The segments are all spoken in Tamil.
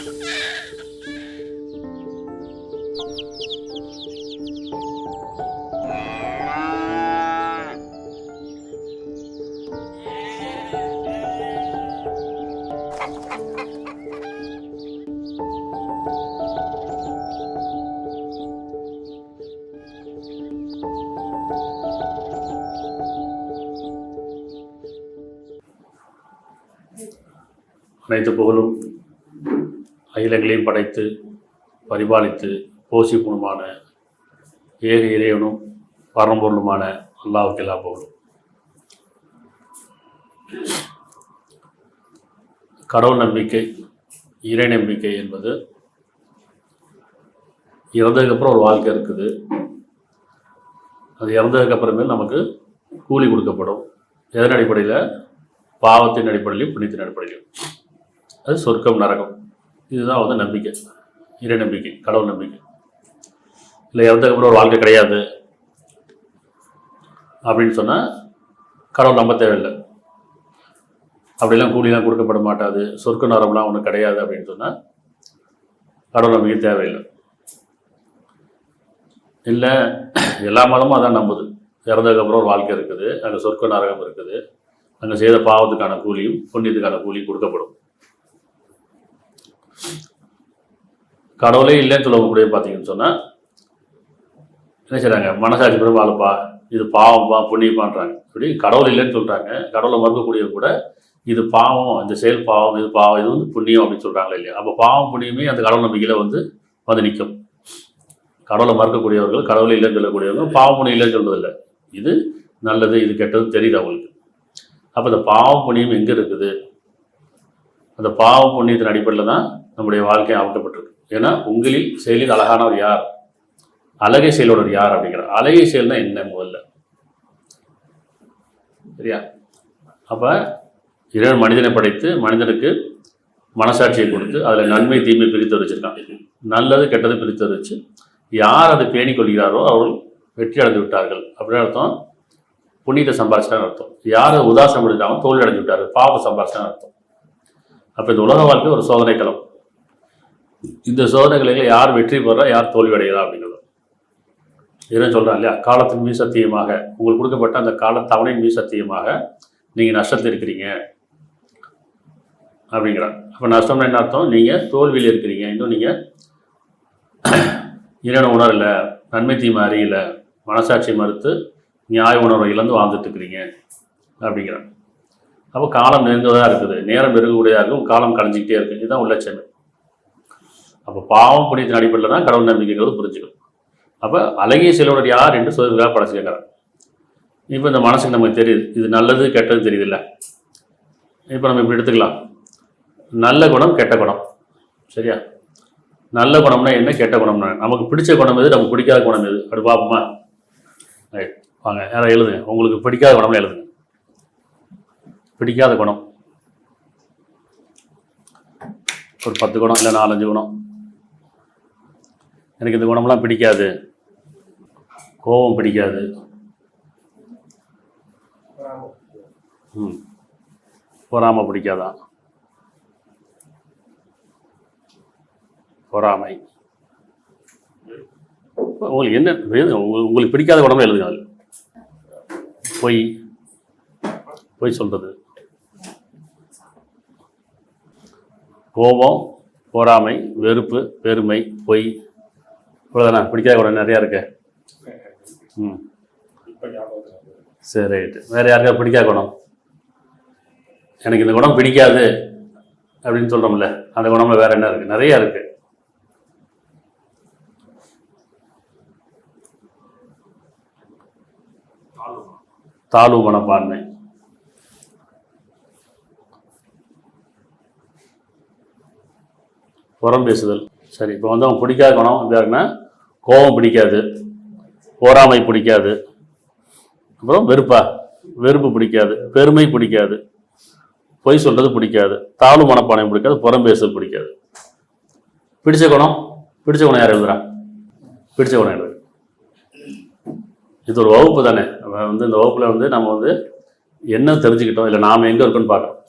அனைத்து புகழும் அகிலங்களையும் படைத்து பரிபாலித்து போஷிப்புணுமான ஏக இறைவனும் பரம்பொருளுமான அல்லாஹ்வுக்கு எல்லா புகழும். கடவுள் நம்பிக்கை, இறை நம்பிக்கை என்பது இறந்ததுக்கப்புறம் ஒரு வாழ்க்கை இருக்குது. அது இறந்ததுக்கப்புறமே நமக்கு கூலி கொடுக்கப்படும். எதன் அடிப்படையில்? பாவத்தின் அடிப்படையிலும் புண்ணியத்தின் அடிப்படையிலும். அது சொர்க்கம், நரகம். இதுதான் நம்பிக்கை, இறை நம்பிக்கை, கடவுள் நம்பிக்கை. இல்லை இறந்ததுக்கப்புறம் ஒரு வாழ்க்கை கிடையாது அப்படின்னு சொன்னால் கடவுள் நம்ப தேவையில்லை. அப்படிலாம் கூலிலாம் கொடுக்கப்பட மாட்டாது, சொர்க்க நரகம்லாம் ஒன்றும் கிடையாது அப்படின்னு சொன்னால் கடவுள் நம்பிக்கை தேவையில்லை. இல்லை எல்லா மதமும் அதான் நம்புது. இறந்ததுக்கப்புறம் ஒரு வாழ்க்கை இருக்குது, அங்கே சொர்க்க நரகம் இருக்குது, அங்கே செய்த பாவத்துக்கான கூலியும் புண்ணியத்துக்கான கூலியும் கொடுக்கப்படும். கடவுளே இல்லைன்னு சொல்லக்கூடிய பார்த்தீங்கன்னு சொன்னால் என்ன செய்கிறாங்க? மனசாட்சி பிறகு வாழப்பா, இது பாவம்ப்பா புண்ணியப்பான்றாங்க. இப்படி கடவுள் இல்லைன்னு சொல்கிறாங்க. கடவுளை மறுக்கக்கூடிய கூட இது பாவம், இந்த செயல் பாவம், இது பாவம், இது புண்ணியம் அப்படின்னு சொல்கிறாங்களே இல்லையா? அப்போ பாவம் புண்ணியமே அந்த கடவுள் நம்பிக்கையில் வந்து நிற்கும். கடவுளை மறுக்கக்கூடியவர்கள், கடவுளை இல்லைன்னு சொல்லக்கூடியவங்க பாவம் புண்ணியம் இல்லைன்னு சொல்றதில்லை. இது நல்லது, இது கெட்டது தெரியுது அவங்களுக்கு. அப்போ இந்த பாவம் புண்ணியம் எங்கே இருக்குது? அந்த பாவ புண்ணியத்தின் அடிப்படையில் தான் நம்முடைய வாழ்க்கை அமைக்கப்பட்டிருக்கு. ஏன்னா உங்களில் செயலில் அழகானவர் யார், அழகை செயலோடவர் யார் அப்படிங்கிறார். அழகை செயல்னா என்ன முதல்ல? சரியா? அப்போ இறைவன் மனிதனை படைத்து மனிதனுக்கு மனசாட்சியை கொடுத்து அதில் நன்மை தீமை பிரித்து வச்சிருக்காங்க. நல்லது கெட்டது பிரித்து வச்சு யார் அதை பேணிக் கொள்கிறாரோ அவர்கள் வெற்றி அடைந்து விட்டார்கள் அப்படின்னு அர்த்தம். புண்ணியத்தை சம்பாதிச்சிட்டான்னு அர்த்தம். யார் உதாசனம் எடுத்தாங்க தோல்வி அடைஞ்சு விட்டார்கள், பாவத்தை சம்பாதிச்சிட்டான்னு அர்த்தம். அப்போ இந்த உலக வாழ்க்கை ஒரு சோதனை களம். இந்த சோதனைகளில் யார் வெற்றி பெறா, யார் தோல்வி அடைகிறா அப்படிங்கிறது இதெல்லாம் சொல்கிறாங்க இல்லையா? காலத்தின் மீது சத்தியமாக, உங்களுக்கு கொடுக்கப்பட்ட அந்த கால தவணையின் மீது சத்தியமாக நீங்கள் நஷ்டத்தில் இருக்கிறீங்க அப்படிங்கிறாங்க. அப்போ நஷ்டம்னா என்ன அர்த்தம்? நீங்கள் தோல்வியில் இருக்கிறீங்க, இன்னும் நீங்கள் இறைவனை உணரல, நன்மை தீமை அறியல, மனசாட்சி மறுத்து நியாய உணர்வை இழந்து வாழ்ந்துட்டு இருக்கிறீங்க அப்படிங்கிறாங்க. அப்போ காலம் நெருங்குவதாக இருக்குது, நேரம் நெருங்கக்கூடியதாக இருக்கும், காலம் கலைஞ்சிக்கிட்டே இருக்குது. இதுதான் உள்ளட்சமே. அப்போ பாவம் புண்ணியத்தின் அடிப்படையில் தான் கடவுள் நம்பிக்கைங்கிறது புரிஞ்சுக்கணும். அப்போ அழகிய செயலோட யார் என்று சொல்வதாக படைச்சு கேட்குறாங்க. இப்போ இந்த மனசுக்கு நமக்கு தெரியுது, இது நல்லது கெட்டது தெரியுது இல்லை? இப்போ நம்ம இப்படி எடுத்துக்கலாம், நல்ல குணம் கெட்ட குணம். சரியா? நல்ல குணம்னா என்ன, கெட்ட குணம்னா நமக்கு பிடிச்ச குணம் எது, நமக்கு பிடிக்காத குணம் எது அப்படி பார்ப்போமா? ரைட், வாங்க யாரும் எழுதுங்க. உங்களுக்கு பிடிக்காத குணம்னா எழுதுங்க. பிடிக்காத குணம் ஒரு 10 குணம் இல்லை 4-5 குணம். எனக்கு இந்த குணம்லாம் பிடிக்காது. கோபம் பிடிக்காது, பொறாமை பிடிக்காதான், பொறாமை. உங்களுக்கு என்ன உங்களுக்கு பிடிக்காத குணம்னு எழுதுங்க. அது பொய் சொல்றது, கோபம், பொறாமை, வெறுப்பு, பெருமை, பொய். இவ்வளோதானே? பிடிக்காத குணம் நிறையா இருக்கு. சரி, ரைட்டு. வேறு யாருக்கா பிடிக்காத குணம்? எனக்கு இந்த குணம் பிடிக்காது அப்படின்னு சொல்கிறோம்ல, அந்த குணம்ல வேறு என்ன இருக்குது? நிறையா இருக்குது. தாழ்வு மனப்பான்மை, புறம் பேசுதல். சரி, இப்போ அவன் பிடிக்காத குணம் எப்படி இருக்குன்னா, கோபம் பிடிக்காது, பொறாமை பிடிக்காது, அப்புறம் வெறுப்பு பிடிக்காது, பெருமை பிடிக்காது, பொய் சொல்கிறது பிடிக்காது, தாழ்வு மனப்பான்மை பிடிக்காது, புறம் பேசுதல் பிடிக்காது. பிடிச்ச குணம் யார் எழுதுறா? பிடிச்ச குணம் எழுது. இது ஒரு வகுப்பு தானே. இந்த வகுப்பில் நம்ம என்ன தெரிஞ்சுக்கிட்டோம், இல்லை நாம் எங்கே இருக்கோன்னு பார்க்குறோம்.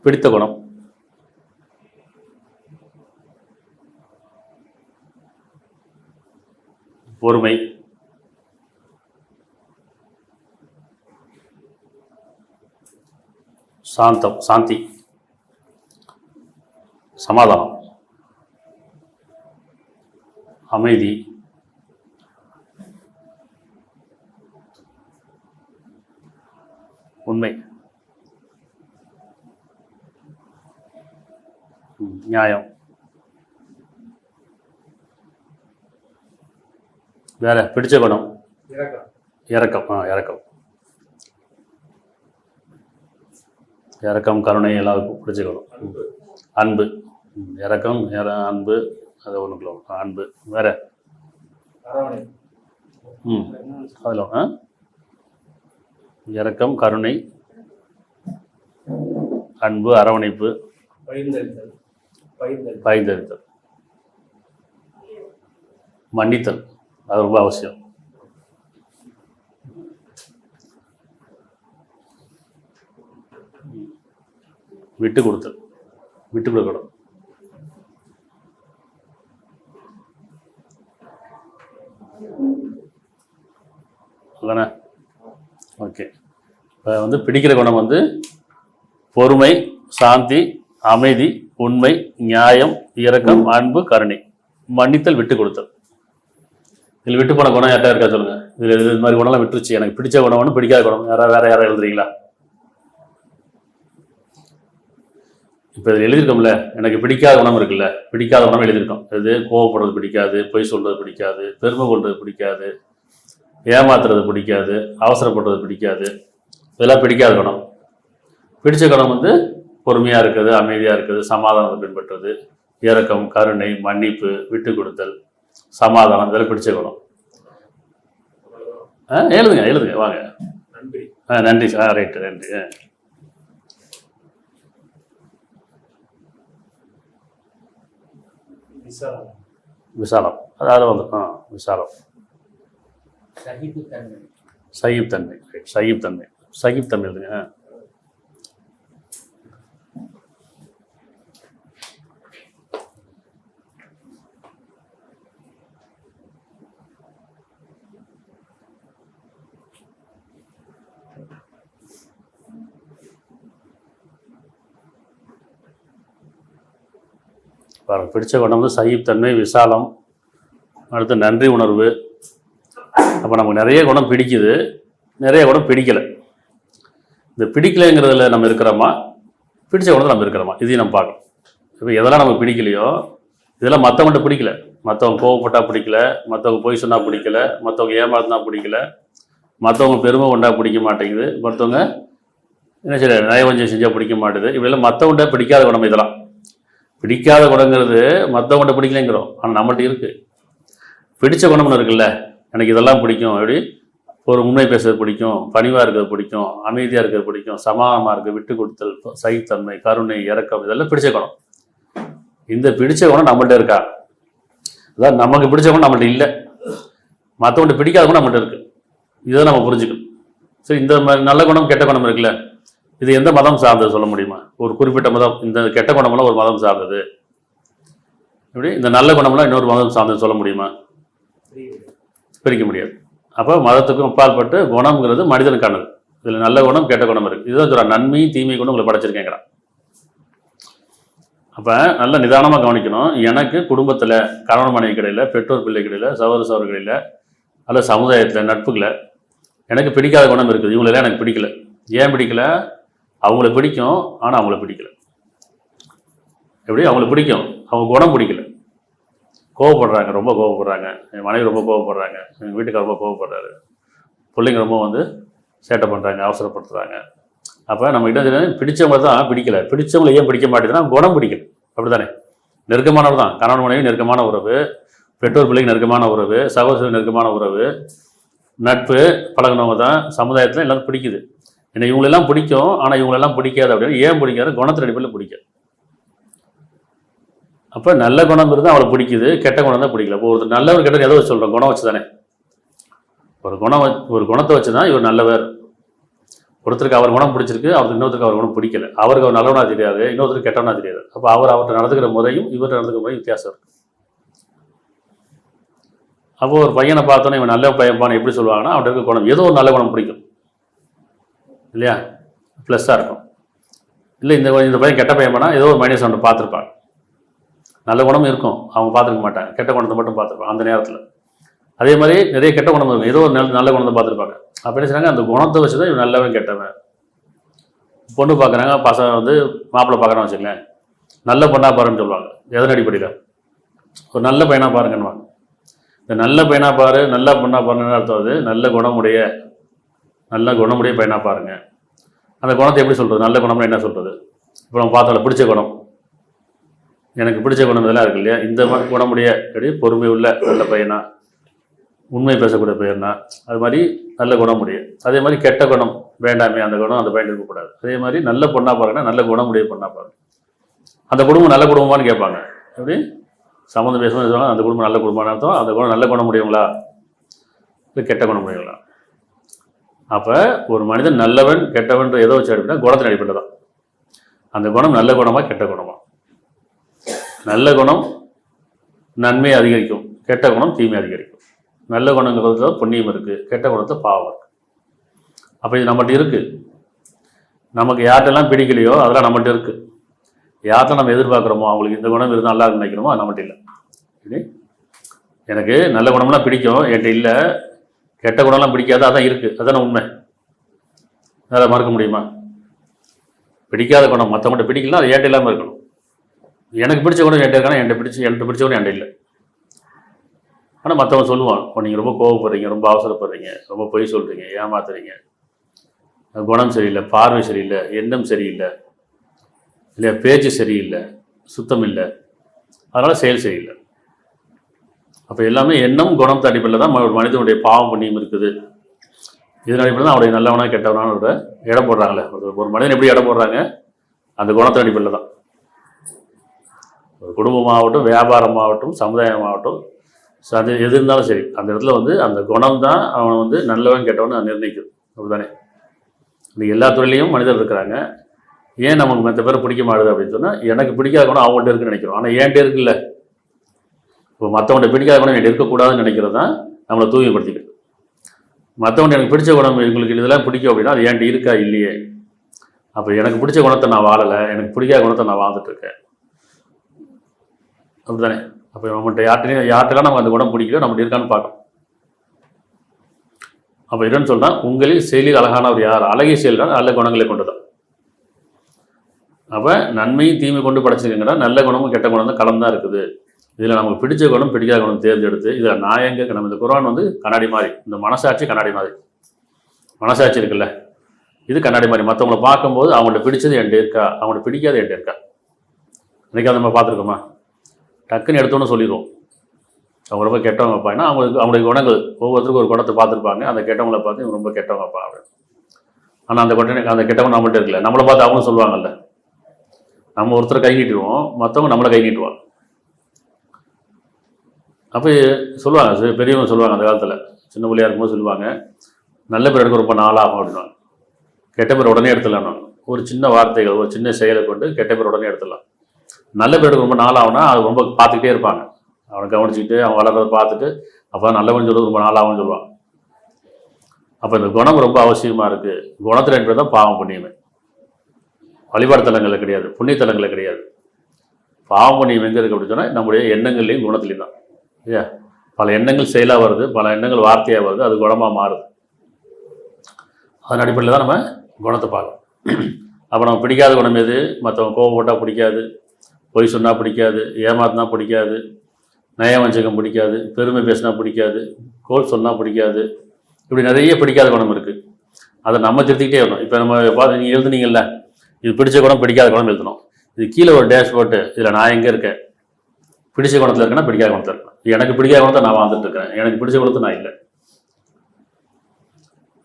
பிடித்த குணம் பொறுமை, சாந்தம், சாந்தி, சமாதானம், அமைதி, உண்மை, நியாயம். வேற பிடிச்ச குணம் இரக்கம். இரக்கம், இரக்கம், கருணை எல்லாருக்கும் பிடிச்ச குணம். அன்பு, இரக்கம், அன்பு, அது ஒன்றுக்குள்ள அன்பு. வேற அதில் இரக்கம், கருணை, அன்பு, அரவணைப்பு, பகிர்ந்தளித்தல், மன்னித்தல், அது ரொம்ப அவசியம். விட்டு கொடுத்தல், விட்டு கொடுக்கணும். அதானே? ஓகே. இப்போ பிடிக்கிற குணம் பொறுமை, சாந்தி, அமைதி, உண்மை, நியாயம், இரக்கம், அன்பு, கருணை, மன்னித்தல், விட்டு கொடுத்தல். இதில் விட்டு போன குணம் யார்ட்டா இருக்கா சொல்லுங்க. இதில் இது மாதிரி குணம்லாம் விட்டுருச்சு. எனக்கு பிடிச்ச குணம் ஒன்று, பிடிக்காத குணம் வேற யாராவது எழுதுறீங்களா? இப்போ இதில் எழுதியிருக்கோம்ல, எனக்கு பிடிக்காத குணம் இருக்குல்ல, பிடிக்காத குணம் எழுதியிருக்கோம். இது கோவப்படுறது பிடிக்காது, பொய் சொல்றது பிடிக்காது, பெருமை கொள்வது பிடிக்காது, ஏமாத்துறது பிடிக்காது, அவசரப்படுறது பிடிக்காது. இதெல்லாம் பிடிக்காத குணம். பிடிச்ச குணம் பொறுமையாக இருக்குது, அமைதியாக இருக்குது, சமாதானத்தை பின்பற்றுறது, இரக்கம், கருணை, மன்னிப்பு, விட்டு கொடுத்தல், சமாதானம், இதெல்லாம் பிடிச்ச குணம். எழுதுங்க வாங்க. நன்றி சார். ரைட்டு, நன்றி. விசாலம், அதாவது விசாலம், சகிப்புத்தன்மை, சகிப்புத்தன்மை எழுதுங்க. பிடிச்ச குணம் சகிப்புத்தன்மை, விசாலம், அடுத்து நன்றி உணர்வு. அப்போ நமக்கு நிறைய குணம் பிடிக்குது, நிறைய குணம் பிடிக்கலை. இந்த பிடிக்கலைங்கிறதுல நம்ம இருக்கிறோமா, பிடிச்ச குணத்தில் நம்ம இருக்கிறோமா, இதையும் நம்ம பார்க்கணும். இப்போ எதெல்லாம் நமக்கு பிடிக்கலையோ இதெல்லாம் மற்றவங்கள்ட்ட பிடிக்கல. மற்றவங்க கோவப்பட்டால் பிடிக்கல, மற்றவங்க பொய் சொன்னால் பிடிக்கல, மற்றவங்க ஏமாத்தினா பிடிக்கல, மற்றவங்க பெருமை கொண்டா பிடிக்க மாட்டேங்குது, மற்றவங்க என்ன சரி நயவஞ்சம் செஞ்சால் பிடிக்க மாட்டேது. இப்படிலாம் மற்றவங்கள்ட்ட பிடிக்காத குணம். இதெல்லாம் பிடிக்காத குணங்கிறது மற்றவங்கள்ட்ட பிடிக்கலைங்கிறோம், ஆனால் நம்மள்ட்ட இருக்குது. பிடிச்ச குணம்னு இருக்குல்ல, எனக்கு இதெல்லாம் பிடிக்கும். எப்படி ஒரு உண்மை பேசுறது பிடிக்கும், பணிவாக இருக்கிறது பிடிக்கும், அமைதியாக இருக்கிறது பிடிக்கும், சமாதானமாக இருக்குது, விட்டு கொடுத்தல், சகித்தன்மை, கருணை, இரக்கம், இதெல்லாம் பிடிச்ச குணம். இந்த பிடிச்ச குணம் நம்மள்ட்ட இருக்கா? அதான் நமக்கு பிடிச்ச குணம் நம்மள்ட்ட இல்லை, மற்றவங்கள்ட்ட பிடிக்காத குணம் நம்மள்ட்ட இருக்குது. இதை நம்ம புரிஞ்சுக்கணும். சரி, இந்த மாதிரி நல்ல குணம் கெட்ட குணம் இருக்குல்ல, இது எந்த மதம் சார்ந்தது சொல்ல முடியுமா? ஒரு குறிப்பிட்ட மதம், இந்த கெட்ட குணமெல்லாம் ஒரு மதம் சார்ந்தது, இப்படி இந்த நல்ல குணமெல்லாம் இன்னொரு மதம் சார்ந்தது சொல்ல முடியுமா? பிரிக்க முடியாது. அப்போ மதத்துக்கும் அப்பாற்பட்டு குணம்ங்கிறது மனிதனுக்கானது. இதில் நல்ல குணம் கெட்ட குணம் இருக்குது. இதுதான் சொல்கிறேன், நன்மையும் தீமை குணம் உங்களை படைச்சிருக்கேங்கிறான். அப்போ நல்லா நிதானமாக கவனிக்கணும். எனக்கு குடும்பத்தில் கணவன் மனைவி கிடையில, பெற்றோர் பிள்ளை கிடையில, சகோதர சகோதரர் கிடையில, அல்ல சமுதாயத்தில் நட்புகளை எனக்கு பிடிக்காத குணம் இருக்குது. இவங்களெல்லாம் எனக்கு பிடிக்கல. ஏன் பிடிக்கல? அவங்கள பிடிக்கும், ஆனால் அவங்கள பிடிக்கல. எப்படி அவங்கள பிடிக்கும், அவங்க குணம் பிடிக்கல. கோவப்படுறாங்க, ரொம்ப கோவப்படுறாங்க, என் மனைவி ரொம்ப கோவப்படுறாங்க, எங்கள் வீட்டுக்கார ரொம்ப கோவப்படுறாரு, பிள்ளைங்க ரொம்ப சேட்டை பண்ணுறாங்க, அவசரப்படுத்துகிறாங்க. அப்போ நம்ம கிட்ட பிடிச்சவங்க தான் பிடிக்கல. பிடிச்சவங்களை ஏன் பிடிக்க மாட்டேதுன்னா குணம் பிடிக்கல. அப்படி தானே? நெருக்கமானவர் தான், கணவன் மனைவி நெருக்கமான உறவு, பெற்றோர் பிள்ளைங்க நெருக்கமான உறவு, சகோதரர் நெருக்கமான உறவு, நட்பு பழகினவங்க தான் சமுதாயத்தில் எல்லாரும் பிடிக்குது. ஏன்னா இவங்களெல்லாம் பிடிக்கும், ஆனால் இவங்களெல்லாம் பிடிக்காது. அப்படின்னு ஏன் பிடிக்காது? குணத்தின் அடிப்படையில் பிடிக்காது. அப்போ நல்ல குணம் இருந்தால் அவளை பிடிக்குது, கெட்ட குணம் தான் பிடிக்கல. இப்போ ஒருத்தர் நல்லவர் கெட்டவர் எதை வச்சு சொல்கிறோம்? குணம் வச்சு தானே. ஒரு குணத்தை வச்சு தான் இவர் நல்லவர். ஒருத்தருக்கு அவர் குணம் பிடிச்சிருக்கு, அவருக்கு இன்னொருத்தருக்கு அவர் குணம் பிடிக்கல. அவருக்கு அவர் நல்லவனா தெரியாது, இன்னொருத்தருக்கு கெட்டவனா தெரியாது. அப்போ அவர்கிட்ட நடந்துக்கிற முறையும் இவர்கிட்ட நடந்துக்கிற முறையும் வித்தியாசம் இருக்குது. அப்போ ஒரு பையனை பார்த்தோன்னே இவன் நல்ல பையன்பான்னு எப்படி சொல்லுவாங்கன்னா அவன் இருக்க குணம் ஏதோ ஒரு நல்ல குணம் பிடிக்கும் இல்லையா, ப்ளஸ்ஸாக இருக்கும். இல்லை இந்த பையன் கெட்ட பையன் ஏதோ ஒரு மைனஸ் அவன் பார்த்துருப்பாங்க. நல்ல குணமும் இருக்கும், அவங்க பார்த்துருக்க மாட்டாங்க, கெட்ட குணத்தை மட்டும் பார்த்துருப்பாங்க அந்த நேரத்தில். அதே மாதிரி நிறைய கெட்ட குணம் இருக்கும், ஏதோ ஒரு நல்ல குணத்தை பார்த்துருப்பாங்க. அப்போ என்ன செய்றாங்க, அந்த குணத்தை வச்சு தான் இவன் நல்லவன் கெட்டவன். பொண்ணு பார்க்குறாங்க, பசங்க மாப்பிள்ளை பார்க்குறான்னு வச்சுக்கலேன், நல்ல பொண்ணாக பாருன்னு சொல்லுவாங்க. எதன் அடிப்படையில்? ஒரு நல்ல பையனாக பாருங்கன்னுவாங்க. இந்த நல்ல பையனாக பாரு, நல்ல பொண்ணாக பாருன்னு அர்த்தம் நல்ல குணமுடைய பையனாக பாருங்க. அந்த குணத்தை எப்படி சொல்கிறது? நல்ல குணம்னு என்ன சொல்கிறது? இப்போ நம்ம பார்த்தோம்ல, பிடிச்ச குணம், எனக்கு பிடிச்ச குணம் இதெல்லாம் இருக்கு இல்லையா, இந்த மாதிரி குணமுடைய பொறுமை உள்ள நல்ல பையனா, உண்மை பேசக்கூடிய பையனா, அது மாதிரி நல்ல குணமுடைய. அதே மாதிரி கெட்ட குணம் வேண்டாமே, அந்த குணம் அந்த பையன் இருக்கக்கூடாது. அதே மாதிரி நல்ல பொண்ணாக பாருங்கன்னா நல்ல குணமுடைய பொண்ணாக பாருங்க. அந்த குடும்பம் நல்ல குடும்பமானு கேட்பாங்க. எப்படி சம்மந்தம் பேசும்போது சொல்லுவாங்க, அந்த குடும்பம் நல்ல குடும்பம்னு அர்த்தம். அந்த குணம் நல்ல குணம் முடியுங்களா இல்லை கெட்ட குணம் முடியுங்களா? அப்போ ஒரு மனிதன் நல்லவன் கெட்டவன் எதோ வச்சு அடிப்படா குணத்தின் அடிப்படை தான். அந்த குணம் நல்ல குணமா கெட்ட குணமா? நல்ல குணம் நன்மை அதிகரிக்கும், கெட்ட குணம் தீமை அதிகரிக்கும். நல்ல குணங்கிறது புண்ணியம் இருக்குது, கெட்ட குணத்தை பாவம் இருக்குது. அப்போ இது நம்மகிட்ட இருக்குது. நமக்கு யார்கிட்டெல்லாம் பிடிக்கலையோ அதெல்லாம் நம்மகிட்ட இருக்குது. யார்கிட்ட நம்ம எதிர்பார்க்குறோமோ அவங்களுக்கு இந்த குணம் இருந்தால் நல்லா நினைக்கிறோமோ அது நம்மகிட்ட இல்லை. எனக்கு நல்ல குணம்லாம் பிடிக்கும், என்கிட்ட இல்லை. கெட்ட குணம்லாம் பிடிக்காது, அதான் இருக்குது. அதான உண்மை. அதை மறக்க முடியுமா? பிடிக்காத குணம் மற்றவங்கள்ட்ட பிடிக்கலாம், அது ஏன்ட்ட இல்லாமல் இருக்கணும். எனக்கு பிடிச்ச குணம் என்கிட்ட இருக்கானா, என்கிட்ட பிடிச்ச குணம் என்கிட்ட இல்லை. ஆனால் மற்றவங்க சொல்லுவான், இப்போ நீங்கள் ரொம்ப கோவப்படுறீங்க, ரொம்ப அவசரப்படுறீங்க, ரொம்ப பொய் சொல்கிறீங்க, ஏமாத்துறீங்க, குணம் சரியில்லை, பார்வை சரியில்லை, எண்ணம் சரியில்லை, இல்லையா, பேச்சு சரியில்லை, சுத்தம் இல்லை, அதனால் செயல் சரியில்லை. அப்போ எல்லாமே எண்ணம் குணம் அடிப்படையில் தான் ஒரு மனிதனுடைய பாவம் புண்ணியம் இருக்குது. இதன் அடிப்படையில் தான் அவருடைய நல்லவனா கெட்டவனான ஒரு இடம் போடுறாங்களே. ஒரு மனிதன் எப்படி இடம் போடுறாங்க? அந்த குணத்தின் அடிப்படையில் தான். ஒரு குடும்பமாகட்டும், வியாபாரமாகட்டும், சமுதாயமாகட்டும், அது எது இருந்தாலும் சரி, அந்த இடத்துல அந்த குணம் தான் அவனை நல்லவன் கெட்டவன் நிர்ணயிக்கும். அப்படிதானே? இன்னைக்கு எல்லா துறையிலையும் மனிதர் இருக்கிறாங்க. ஏன் நமக்கு மற்ற பேரை பிடிக்க மாட்டுது அப்படின்னு சொன்னால், எனக்கு பிடிக்காத குணம் அவங்கள்ட்ட இருக்குன்னு நினைக்கிறோம். ஆனால் ஏன்ட்ட இருக்குல்ல. இப்போ மற்றவங்கள்ட்ட பிடிக்காத குணம் எனக்கு இருக்கக்கூடாதுன்னு நினைக்கிறது தான் நம்மளை தூய்மைப்படுத்திக்கிறது. மற்றவங்க எனக்கு பிடிச்ச குணம் உங்களுக்கு இதெல்லாம் பிடிக்கும் அப்படின்னா அது ஏன்ட்ட இருக்கா இல்லையே. அப்போ எனக்கு பிடிச்ச குணத்தை நான் வாழலை, எனக்கு பிடிக்காத குணத்தை நான் வாழ்ந்துட்டுருக்கேன். அப்படித்தானே? அப்போ நம்மகிட்ட யார்கிட்டலாம் நமக்கு அந்த குணம் பிடிக்கல, நம்மகிட்ட இருக்கான்னு பார்க்கணும். அப்போ என்னன்னு சொன்னால், உங்களில் செயலில் அழகானவர் யார்? அழகிய செயல்கள் நல்ல குணங்களை கொண்டு தான். அப்போ நன்மையும் தீமை கொண்டு படைச்சிருக்கீங்கன்னா நல்ல குணமும் கெட்ட குணம் தான் கலந்து தான் இருக்குது. இதில் நமக்கு பிடிச்ச குணம் பிடிக்காத குணம் தேர்ந்தெடுத்து இதில் நான் எங்கே நம்ம இந்த குர்ஆன் கண்ணாடி மாதிரி, இந்த மனசாட்சி கண்ணாடி மாதிரி. மனசாட்சி இருக்குல்ல, இது கண்ணாடி மாதிரி. மற்றவங்களை பார்க்கும்போது அவங்கள்ட்ட பிடிச்சது என்கிட்ட இருக்கா, அவங்கள்ட்ட பிடிக்காது என்கிட்ட இருக்கா. இன்றைக்கி அதை நம்ம பார்த்துருக்கோமா? டக்குன்னு எடுத்தோன்னு சொல்லிடுவோம் அவங்க ரொம்ப கெட்டவங்கப்பா. ஏன்னா அவங்களுடைய குணங்கள் ஒவ்வொருத்தருக்கும் ஒரு குணத்தை பார்த்துருப்பாங்க. அந்த கெட்டவங்களை பார்த்து இவங்க ரொம்ப கெட்டவங்கப்பா அப்படின்னு. ஆனால் அந்த கெட்டவங்க நம்மள்ட்ட இருக்குல்ல, நம்மளை பார்த்து அவங்களும் சொல்லுவாங்கல்ல. நம்ம ஒருத்தரை கை நீட்டுருவோம், மற்றவங்க நம்மளை கை நீட்டுவாங்க. அப்போ சொல்லுவாங்க, பெரியவங்க சொல்லுவாங்க, அந்த காலத்தில் சின்ன பிள்ளையாக இருக்கும்போது சொல்லுவாங்க, நல்ல பேர் எடுக்க ரொம்ப நாளாகும் அப்படின்னா, கெட்ட பேர் உடனே எடுத்துடலாம். ஒரு சின்ன வார்த்தைகள், ஒரு சின்ன செயலை கொண்டு கெட்ட பேர் உடனே எடுத்துடலாம். நல்ல பேர் எடுக்க ரொம்ப நாளாகும்னா அது ரொம்ப பார்த்துக்கிட்டே இருப்பாங்க. அவனை கவனிச்சுக்கிட்டு அவன் வளர்றதை பார்த்துட்டு அப்போ நல்லவன் சொல்கிறது ரொம்ப நாளாகும்னு சொல்லுவாங்க. அப்போ இந்த குணம் ரொம்ப அவசியமாக இருக்குது. குணத்தில் என்பது தான் பாவம் புண்ணியமே. வழிபாடு தலங்களில் கிடையாது, புண்ணியத்தலங்களில் கிடையாது. பாவம் புண்ணியம் எங்கே இருக்குது அப்படின்னு சொன்னால் நம்முடைய எண்ணங்கள்லையும் குணத்துலையும் தான். இல்லையா? பல எண்ணங்கள் செயலாக வருது, பல எண்ணங்கள் வார்த்தையாக வருது, அது குணமாக மாறுது. அதன் அடிப்படையில் தான் நம்ம குணத்தை பார்க்கணும். அப்போ நம்ம பிடிக்காத குணம் எது? மற்றவங்க கோவப்பட்டால் பிடிக்காது, பொய் சொன்னால் பிடிக்காது, ஏமாத்தினா பிடிக்காது, நயவஞ்சகம் பிடிக்காது, பெருமை பேசினா பிடிக்காது, கோல் சொன்னால் பிடிக்காது. இப்படி நிறைய பிடிக்காத குணம் இருக்குது. அதை நம்ம திருத்திக்கிட்டே வரணும். இப்போ நம்ம பார்த்து நீங்கள் எழுதுனீங்கல்ல, இது பிடிச்ச குணம் பிடிக்காத குணம் எழுதணும். இது கீழே ஒரு டேஷ் போட்டு இதில் நான் எங்கே இருக்கேன், பிடிச்ச குணத்தில் இருக்கேன்னா பிடிக்காத குணத்தில் இருக்கேன். எனக்கு பிடிக்காத குணத்தை நான் வாழ்ந்துட்டு இருக்கிறேன், எனக்கு பிடிச்ச குணத்தை நான் இல்லை.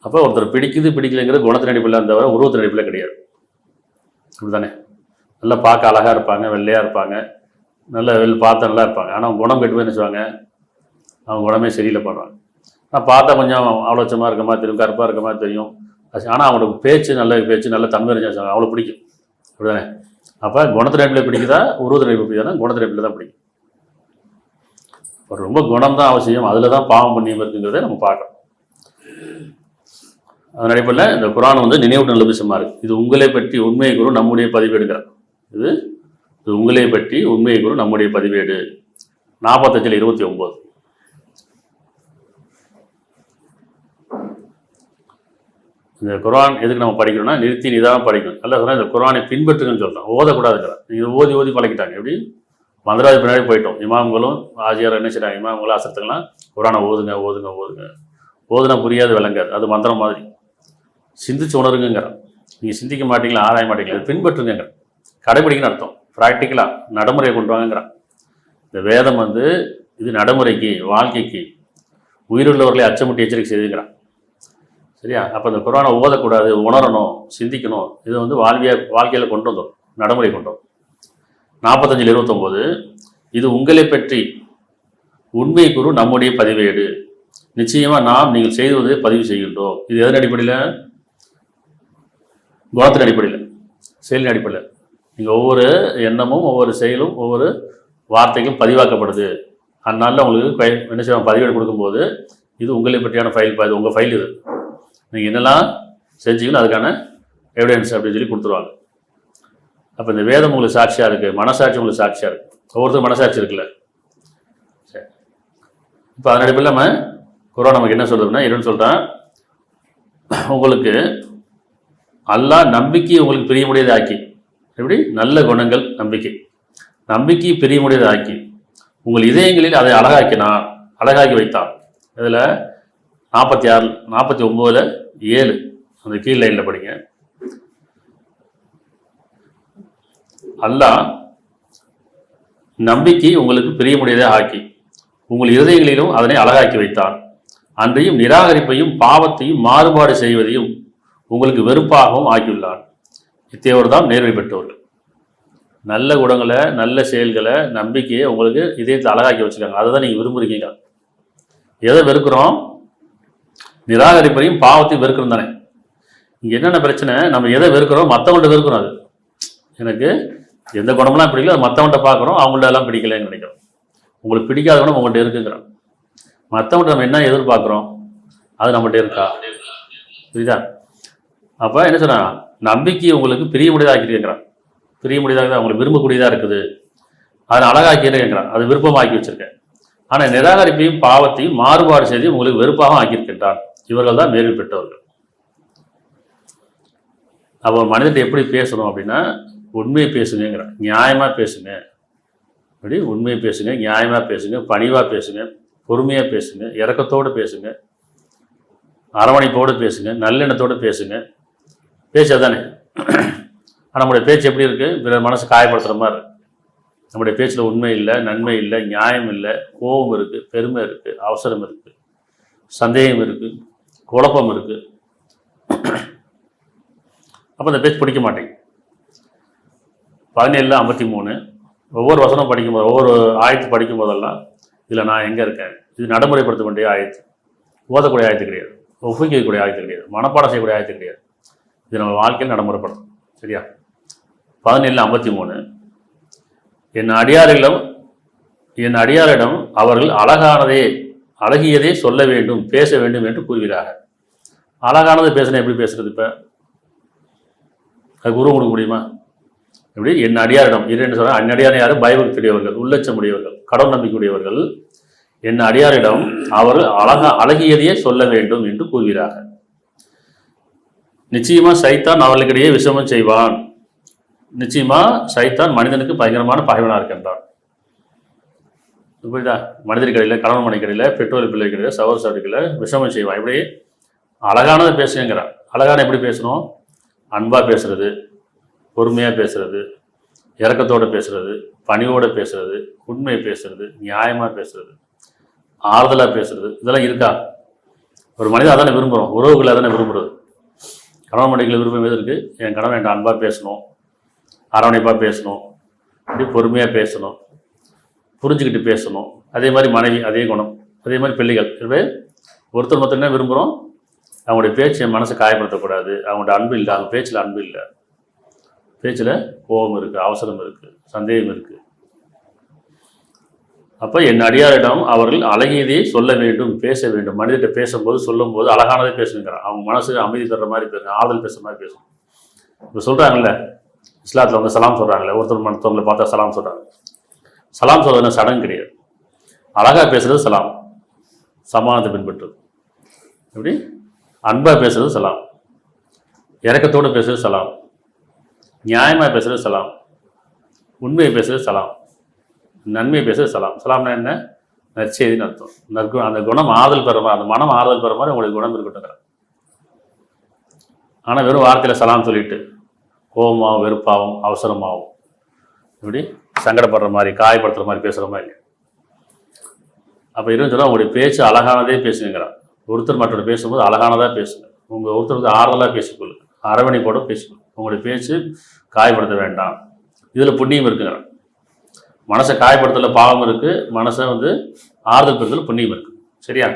அப்போ ஒருத்தர் பிடிக்குது பிடிக்கலைங்கிறது குணத்தின் அடிப்படையில் தவிர உருவத்தின் அடிப்படையில் கிடையாது. அப்படிதானே? நல்லா பார்க்க அழகாக இருப்பாங்க, வெள்ளையாக இருப்பாங்க, நல்ல பார்த்து நல்லா இருப்பாங்க. ஆனால் அவங்க குணம் கெட்டு போய் என்ன செய்வாங்க, அவங்க குணமே சரியில்லை பண்ணுவாங்க. ஆனால் பார்த்தா கொஞ்சம் ஆலோசமாக இருக்க மாதிரி தெரியும், கருப்பாக இருக்க மாதிரி தெரியும். ஆனால் அவங்களுக்கு பேச்சு நல்ல தன்மை இருந்துச்சு, அவ்வளோ பிடிக்கும். அப்படிதானே? அப்போ குணத்தின் அடிப்படையில் பிடிக்குதா, உருவத்தின் அடிப்படையில் பிடிக்குதா? குணத்தின் அடிப்படையில் தான் பிடிக்கும். ஒரு ரொம்ப குணம் தான் அவசியம், அதில் தான் பாவம் புண்ணியம் இருக்குங்கிறத நம்ம பார்க்கணும். அதன் அடிப்படையில் இந்த குரான் வந்து நினைவு நல்ல விஷயமா இருக்குது. இது உங்களை பற்றி உண்மை குரு நம்முடைய பதிவேடுங்கிறார். இது இது உங்களை பற்றி உண்மை குரு நம்முடைய பதிவேடு 45-29. இந்த குரான் எதுக்கு நம்ம படிக்கணும்னா நிறுத்தி நிதானம் படிக்கணும். நல்லா சொன்னால் இந்த குரானை பின்பற்றுங்கன்னு சொல்கிறோம், ஓதக்கூடாதுங்கிறான். நீங்கள் ஓதி ஓதி பழகிட்டாங்க. எப்படி மந்திராதி பின்னாடி போயிட்டோம். இமாம்களும் ஆஜியார் என்ன செய்கிறாங்க, இமாம்களும் அசத்துக்கெல்லாம் குரானை ஓதுங்க ஓதுங்க ஓதுங்க. ஓதுனா புரியாது, விளங்காது, அது மந்திரம் மாதிரி. சிந்திச்சு உணருங்கிறான். நீங்கள் சிந்திக்க மாட்டீங்களா, ஆராய மாட்டீங்களா, அது பின்பற்றுங்கிற கடைபிடிக்குன்னு அர்த்தம். ப்ராக்டிக்கலாக நடைமுறையை கொண்டு வாங்கிறான். இந்த வேதம் வந்து இது நடைமுறைக்கு, வாழ்க்கைக்கு, உயிருள்ளவர்களை அச்சமுட்டி எச்சரிக்கை செய்துங்கிறான். சரியா? அப்போ இந்த குரானை ஓதக்கூடாது, உணரணும், சிந்திக்கணும். இது வந்து வாழ்க்கையில் கொண்டு வந்தோம், நடைமுறை கொண்டு வந்தோம். 45-29 இது உங்களை பற்றி உண்மை குரு நம்முடைய பதிவேடு. நிச்சயமாக நாம் நீங்கள் செய்வதை பதிவு செய்கின்றோம். இது எதன் அடிப்படையில்? குணத்தின் அடிப்படையில், செயலின் அடிப்படையில். நீங்கள் ஒவ்வொரு எண்ணமும் ஒவ்வொரு செயலும் ஒவ்வொரு வார்த்தைகளும் பதிவாக்கப்படுது. அதனால உங்களுக்கு என்ன செய்வாங்க, பதிவேடு கொடுக்கும்போது இது உங்களை பற்றியான ஃபைல், இது உங்கள் ஃபைல், இது நீங்கள் என்னெல்லாம் செஞ்சீங்கன்னா அதுக்கான எவிடன்ஸ் அப்படின்னு சொல்லி கொடுத்துருவாங்க. அப்போ இந்த வேதம் உங்களுக்கு சாட்சியாக இருக்குது, மனசாட்சி உங்களுக்கு சாட்சியாக இருக்குது. ஒவ்வொருத்தரும் மனசாட்சி இருக்குல்ல. சரி, இப்போ அதன் அடிப்படையில் நம்ம குரான் நமக்கு என்ன சொல்கிறதுன்னா, என்னன்னு சொல்கிறேன், உங்களுக்கு அல்லாஹ் நம்பிக்கையை உங்களுக்கு பிரியமுடையதை ஆக்கி, எப்படி நல்ல குணங்கள், நம்பிக்கை பிரியமுடையதை ஆக்கி உங்கள் இதயங்களில் அதை அழகாக்கி வைத்தான். இதில் 49-7 அந்த கீழ் லைனில் படிங்க. அல்லாஹ் நம்பிக்கை உங்களுக்கு பிரியமுடையதை ஆக்கி உங்கள் இருதயங்களிலும் அதனை அழகாக்கி வைத்தான். அன்றையும் நிராகரிப்பையும் பாவத்தையும் மாறுபாடு செய்வதையும் உங்களுக்கு வெறுப்பாகவும் ஆக்கியுள்ளான். இத்தேவர் தான் நேர்வை பெற்றவர்கள். நல்ல குணங்களை, நல்ல செயல்களை, நம்பிக்கையை உங்களுக்கு இதயத்தை அழகாக்கி வச்சுருக்காங்க. அதை தான் நீங்கள் விரும்புகிறீங்க. எதை வெறுக்கிறோம்? நிராகரிப்பையும் பாவத்தையும் வெறுக்கிறோம் தானே. இங்கே என்னென்ன பிரச்சனை, நம்ம எதை வெறுக்கிறோம்? மற்றவங்கள்ட்ட வெறுக்கிறோம். அது எனக்கு எந்த குணம்லாம் பிடிக்கல, அது மற்றவன்கிட்ட பார்க்குறோம், அவங்கள்ட்ட எல்லாம் பிடிக்கலன்னு நினைக்கிறோம். உங்களுக்கு பிடிக்காத குணம் உங்கள்கிட்ட இருக்குங்கிறோம். மற்றவங்கள்ட்ட நம்ம என்ன எதிர்பார்க்குறோம், அது நம்மகிட்ட இருக்கா? புரியுதா? அப்போ என்ன சொன்னா, நம்பிக்கை உங்களுக்கு பிரியமுடியதாக்கிருக்கிறான். பிரியமுடியதாக உங்களுக்கு விரும்பக்கூடியதாக இருக்குது, அதை அழகாக்கிறேங்கிறான், அது விருப்பமாக்கி வச்சிருக்கேன். ஆனால் நிராகரிப்பையும் பாவத்தையும் மாறுபாடு செய்து உங்களுக்கு வெறுப்பாக ஆக்கியிருக்கின்றான். இவர்கள் தான் மேல்வி பெற்றவர்கள். அப்போ மனிதர்கிட்ட எப்படி பேசணும் அப்படின்னா, உண்மையை பேசுங்கிறான், நியாயமாக பேசுங்க. அப்படி உண்மையை பேசுங்க, நியாயமாக பேசுங்க, பணிவாக பேசுங்க, பொறுமையாக பேசுங்க, இரக்கத்தோடு பேசுங்க, அரவணைப்போடு பேசுங்க, நல்லெண்ணத்தோடு பேசுங்க. பேச்சாதானே. ஆனால் நம்முடைய பேச்சு எப்படி இருக்குது? பிறர் மனசு காயப்படுத்துகிற மாதிரி இருக்கு. நம்முடைய பேச்சில் உண்மை இல்லை, நன்மை இல்லை, நியாயம் இல்லை, கோபம் இருக்குது, பெருமை இருக்குது, அவசரம் இருக்குது, சந்தேகம் இருக்குது, குழப்பம் இருக்குது. அப்போ அந்த பேச்சு பிடிக்க மாட்டேங்குது. 17-53 ஒவ்வொரு வசனம் படிக்கும்போது, ஒவ்வொரு ஆயத்து படிக்கும் போதெல்லாம் இதில் நான் எங்கே இருக்கேன், இது நடைமுறைப்படுத்த வேண்டிய ஆயத்து, ஓதக்கூடிய ஆயத்து கிடையாது, ஒப்புக்கக்கூடிய ஆயத்து கிடையாது, மனப்பாடம் செய்யக்கூடிய ஆயத்து கிடையாது. இது நம்ம வாழ்க்கையில் நடைமுறைப்படும். சரியா? 17-53 என் அடியாரிடம் அவர்கள் அழகியதே சொல்ல வேண்டும், பேச வேண்டும் என்று கூறுகிறார்கள். அழகானது பேசுனா எப்படி பேசுறது? இப்போ அது குரு கொடுக்க முடியுமா? எப்படி? என் அடியாரிடம் இரண்டு சொல்ற, அந்நடியார் யாரு? பயபக்தியுடையவர்கள், உள்ளச்சமுடையவர்கள், கடவுள் நம்பிக்கையுடையவர்கள். என் அடியாரிடம் அவர்கள் அழகியதையே சொல்ல வேண்டும் என்று கூறுகிறார்கள். நிச்சயமா சைத்தான் அவர்களுக்கிடையே விஷமம் செய்வான். நிச்சயமா சைத்தான் மனிதனுக்கு பயங்கரமான பகைவனாக இருக்கின்றான். புரியுதா? மனிதர்களில், கணவன் மனைவிகளில், பெற்றோர் பிள்ளைகளில், சகோதர சகோதரிகளில் விஷமம் செய்வான். இப்படி அழகானதை பேசுங்கிறான். அழகான எப்படி பேசணும்? அன்பாக பேசுறது, பொறுமையாக பேசுறது, இரக்கத்தோடு பேசுறது, பணிவோடு பேசுறது, உண்மையை பேசுறது, நியாயமாக பேசுறது, ஆறுதலாக பேசுறது, இதெல்லாம் இருக்கா? ஒரு மனிதன் அதானே விரும்புகிறோம், உறவுகளை அதானே விரும்புகிறது. கணவன் மனைவிகளை விருப்பம் எது இருக்குது? என் கணவன் என்கிட்ட அன்பாக பேசணும், அரவணைப்பாக பேசணும், அப்படி பொறுமையாக பேசணும், புரிஞ்சுக்கிட்டு பேசணும். அதே மாதிரி மனைவி அதே குணம், அதே மாதிரி பிள்ளைகள். எனவே ஒருத்தர் மொத்தம் என்ன விரும்புகிறோம்? அவங்களுடைய பேச்சு என் மனசை காயப்படுத்தக்கூடாது, அவங்களோட அன்பு இல்லை, அவங்க பேச்சில் அன்பு இல்லை, பேச்சில் கோபம் இருக்குது, அவசரம் இருக்குது, சந்தேகம் இருக்குது. அப்போ என் அடியாரிடம் அவர்கள் அழகியதையே சொல்ல வேண்டும், பேச வேண்டும். மனிதர்கிட்ட பேசும்போது சொல்லும்போது அழகானதே பேசுங்கிறான். அவங்க மனசுக்கு அமைதி தர்ற மாதிரி பேசுங்க, ஆறுதல் பேசுகிற மாதிரி பேசுங்க. இப்போ சொல்கிறாங்கல்ல, இஸ்லாத்தில் வந்து சலாம் சொல்கிறாங்களே, ஒருத்தர் மற்றவங்களை பார்த்தா சலாம் சொல்கிறாங்க. சலாம் சொல்றதுன்னா சடங்கு கிடையாது. அழகாக பேசுகிறது சலாம், சமானத்தை பின்பற்றுறது. எப்படி அன்பாக பேசுறது சலாம், இறக்கத்தோடு பேசுறது சலாம், நியாயமாக பேசுகிறது சலாம், உண்மையை பேசுகிறது சலாம், நன்மையை பேசுகிறது சலாம். சலாம்னா என்ன? நற்செய்தின்னு அர்த்தம். அந்த குணம் ஆறுதல் பெற மாதிரி, அந்த மனம் ஆறுதல் பெற மாதிரி உங்களுக்கு குணம் இருக்கட்டும். ஆனால் வெறும் வார்த்தையில் சலாம் சொல்லிட்டு கோபமாகவும் வெறுப்பாகவும் அவசரமாகவும் இப்படி சங்கடப்படுற மாதிரி காயப்படுத்துகிற மாதிரி பேசுகிற மாதிரி. அப்போ இருந்து சொன்னால் உங்களுடைய பேச்சு அழகானதே பேசுங்கிறான். ஒருத்தர் மற்றொரு பேசும்போது அழகானதாக பேசுங்க. உங்கள் ஒருத்தருக்கு ஆறுதலாக பேசிக்கொள்ளுங்க, அரவணைப்போட பேசிக்கொள்ளுங்க. உங்களுடைய பேச்சு காயப்படுத்த வேண்டாம். இதில் புண்ணியம் இருக்குங்கிறான். மனசை காயப்படுத்தல பாவம் இருக்குது, மனசை வந்து ஆறுதல் பெறுதல் புண்ணியம் இருக்குது. சரியா?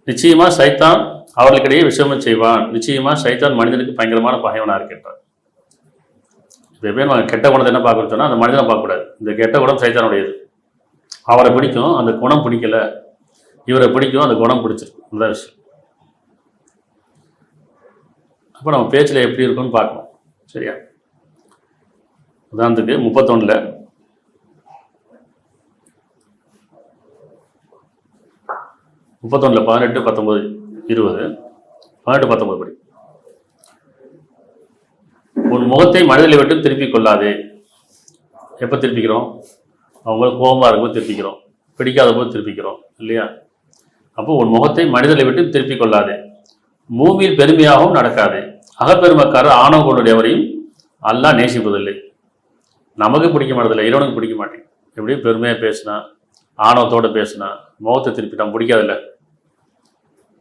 நிச்சயமாக சைத்தான் அவர்களுக்கிடையே விஷமம் செய்வான். நிச்சயமாக சைத்தான் மனிதனுக்கு பயங்கரமான பகைவனாக இருக்கின்றான். இப்போ எப்பயும் நம்ம கெட்ட குணத்தை என்ன பார்க்கணும்னு சொன்னால் அந்த மனிதனை பார்க்கக்கூடாது. இந்த கெட்ட குணம் சைத்தானுடையது. அவரை பிடிக்கும், அந்த குணம் பிடிக்கல. இவரை பிடிக்கும், அந்த குணம் பிடிச்சிருக்கு. அந்த விஷயம். அப்போ நம்ம பேச்சில் எப்படி இருக்குன்னு பார்க்கணும். சரியா? உதாரணத்துக்கு 31 18, 19, 20, 18, 19 படி. உன் முகத்தை மனிதர்களை விட்டு திருப்பிக் கொள்ளாதே. எப்போ திருப்பிக்கிறோம்? அவங்களுக்கு கோபமாக இருக்கும்போது திருப்பிக்கிறோம், பிடிக்காத போது திருப்பிக்கிறோம் இல்லையா? அப்போ உன் முகத்தை மனிதர்களை விட்டு திருப்பிக் கொள்ளாதே. பூமியில் பெருமையாகவும் நடக்காதே. அகப்பெருமக்காரர் ஆணவ கொண்டுடையவரையும் அல்லாஹ் நேசிப்பதில்லை. நமக்கு பிடிக்க மாட்டதில்லை, இறைவனுக்கு பிடிக்க மாட்டேங்க. எப்படி பெருமையாக பேசினா, ஆணவத்தோடு பேசினா, முகத்தை திருப்பிட்டான் பிடிக்காதில்ல.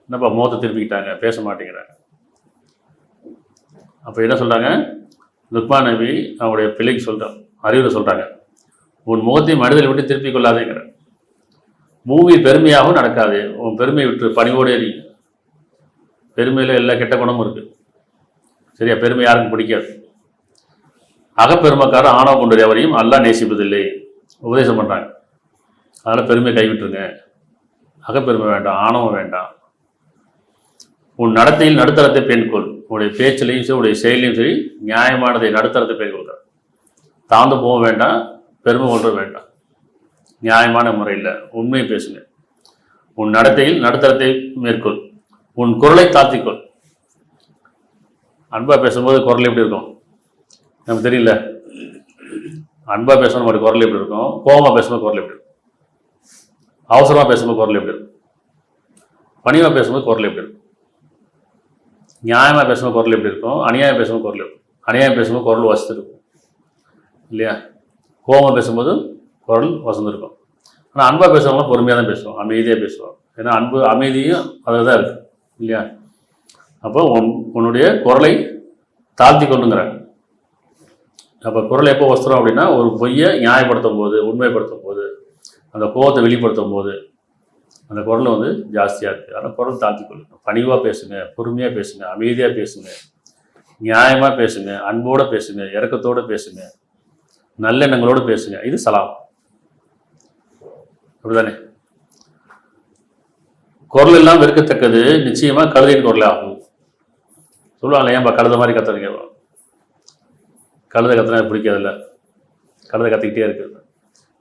என்னப்பா முகத்தை திருப்பிக்கிட்டாங்க, பேச மாட்டேங்கிறாங்க. அப்போ என்ன சொல்கிறாங்க? லுக்மான் நபி அவங்களுடைய பிள்ளைக்கு சொல்கிறான், அறிவுரை சொல்கிறாங்க, உன் முகத்தை மனிதரை விட்டு திருப்பிக் கொள்ளாதேங்கிற. பூமி பெருமையாகவும் நடக்காது. உன் பெருமையை விட்டு பணிவோடு எறி. பெருமையில் எல்லா கெட்ட குணமும் இருக்குது. சரியா? பெருமை யாருக்கும் பிடிக்காது. அகப்பெருமக்காரர் ஆணவ கொண்டுடையவரையும் அல்லாஹ் நேசிப்பதில்லை. உபதேசம் பண்ணுறாங்க. அதனால் பெருமை கைவிட்டுருங்க. அகப்பெருமை வேண்டாம், ஆணவம் வேண்டாம். உன் நடத்தையில் நடுத்தரத்தை பேண்கொள். உன்னுடைய பேச்சிலையும் சரி, உடைய செயலையும் சரி, நியாயமானதை நடுத்தரத்தை பேண்கொள்கிற. தாழ்ந்து போக வேண்டாம், பெருமை கொள்ற வேண்டாம். நியாயமான முறையில் உண்மையை பேசுங்க. உன் நடத்தையில் நடுத்தரத்தை மேற்கொள். உன் குரலை தாத்திக்கொள். அன்பாக பேசும்போது குரல் எப்படி இருக்கும் நமக்கு தெரியல. அன்பாக பேசணும் நம்மளுடைய குரல் எப்படி இருக்கும், கோபமாக பேசும்போது குரல் எப்படி இருக்கும், அவசரமாக பேசும்போது குரல் எப்படி இருக்கும், பணிவாக பேசும்போது குரல் எப்படி இருக்கும், நியாயமாக பேசும்போது குரல் எப்படி இருக்கும், அநியாயம் பேசும்போது குரல் எப்படி இருக்கும். அநியாயம் பேசும்போது குரல் வசந்திருக்கும் இல்லையா? கோபமாக பேசும்போது குரல் வசந்திருக்கும். ஆனால் அன்பாக பேசுகிறவங்களாம் பொறுமையாக தான் பேசுவோம், அமைதியாக பேசுவோம். ஏன்னா அன்பு அமைதியும் அதில் தான் இருக்குது இல்லையா? அப்போ உன்னுடைய குரலை தாழ்த்தி கொள்ளுங்கிறாங்க. அப்போ குரல் எப்போ வஸ்திரம் அப்படின்னா, ஒரு பொய்யை நியாயப்படுத்தும் போது, உண்மைப்படுத்தும் போது, அந்த கோபத்தை வெளிப்படுத்தும் போது அந்த குரல் வந்து ஜாஸ்தியாக இருக்குது. அதனால் குரல் தாழ்த்தி கொள்ளுங்க. பணிவாக பேசுங்க, பொறுமையாக பேசுங்க, அமைதியாக பேசுங்க, நியாயமாக பேசுங்க, அன்போடு பேசுங்க, இரக்கத்தோடு பேசுங்க, நல்லெண்ணங்களோடு பேசுங்க. இது சலாம். அப்படிதானே? குரல் எல்லாம் வெறுக்கத்தக்கது நிச்சயமாக கழுதையின் குரலே ஆகும். சொல்லுவாங்களே, ஏன்பா கழுத மாதிரி கத்துறீங்க? கழுதை கத்துனா பிடிக்காதில்ல, கழுதை கத்திக்கிட்டே இருக்குது.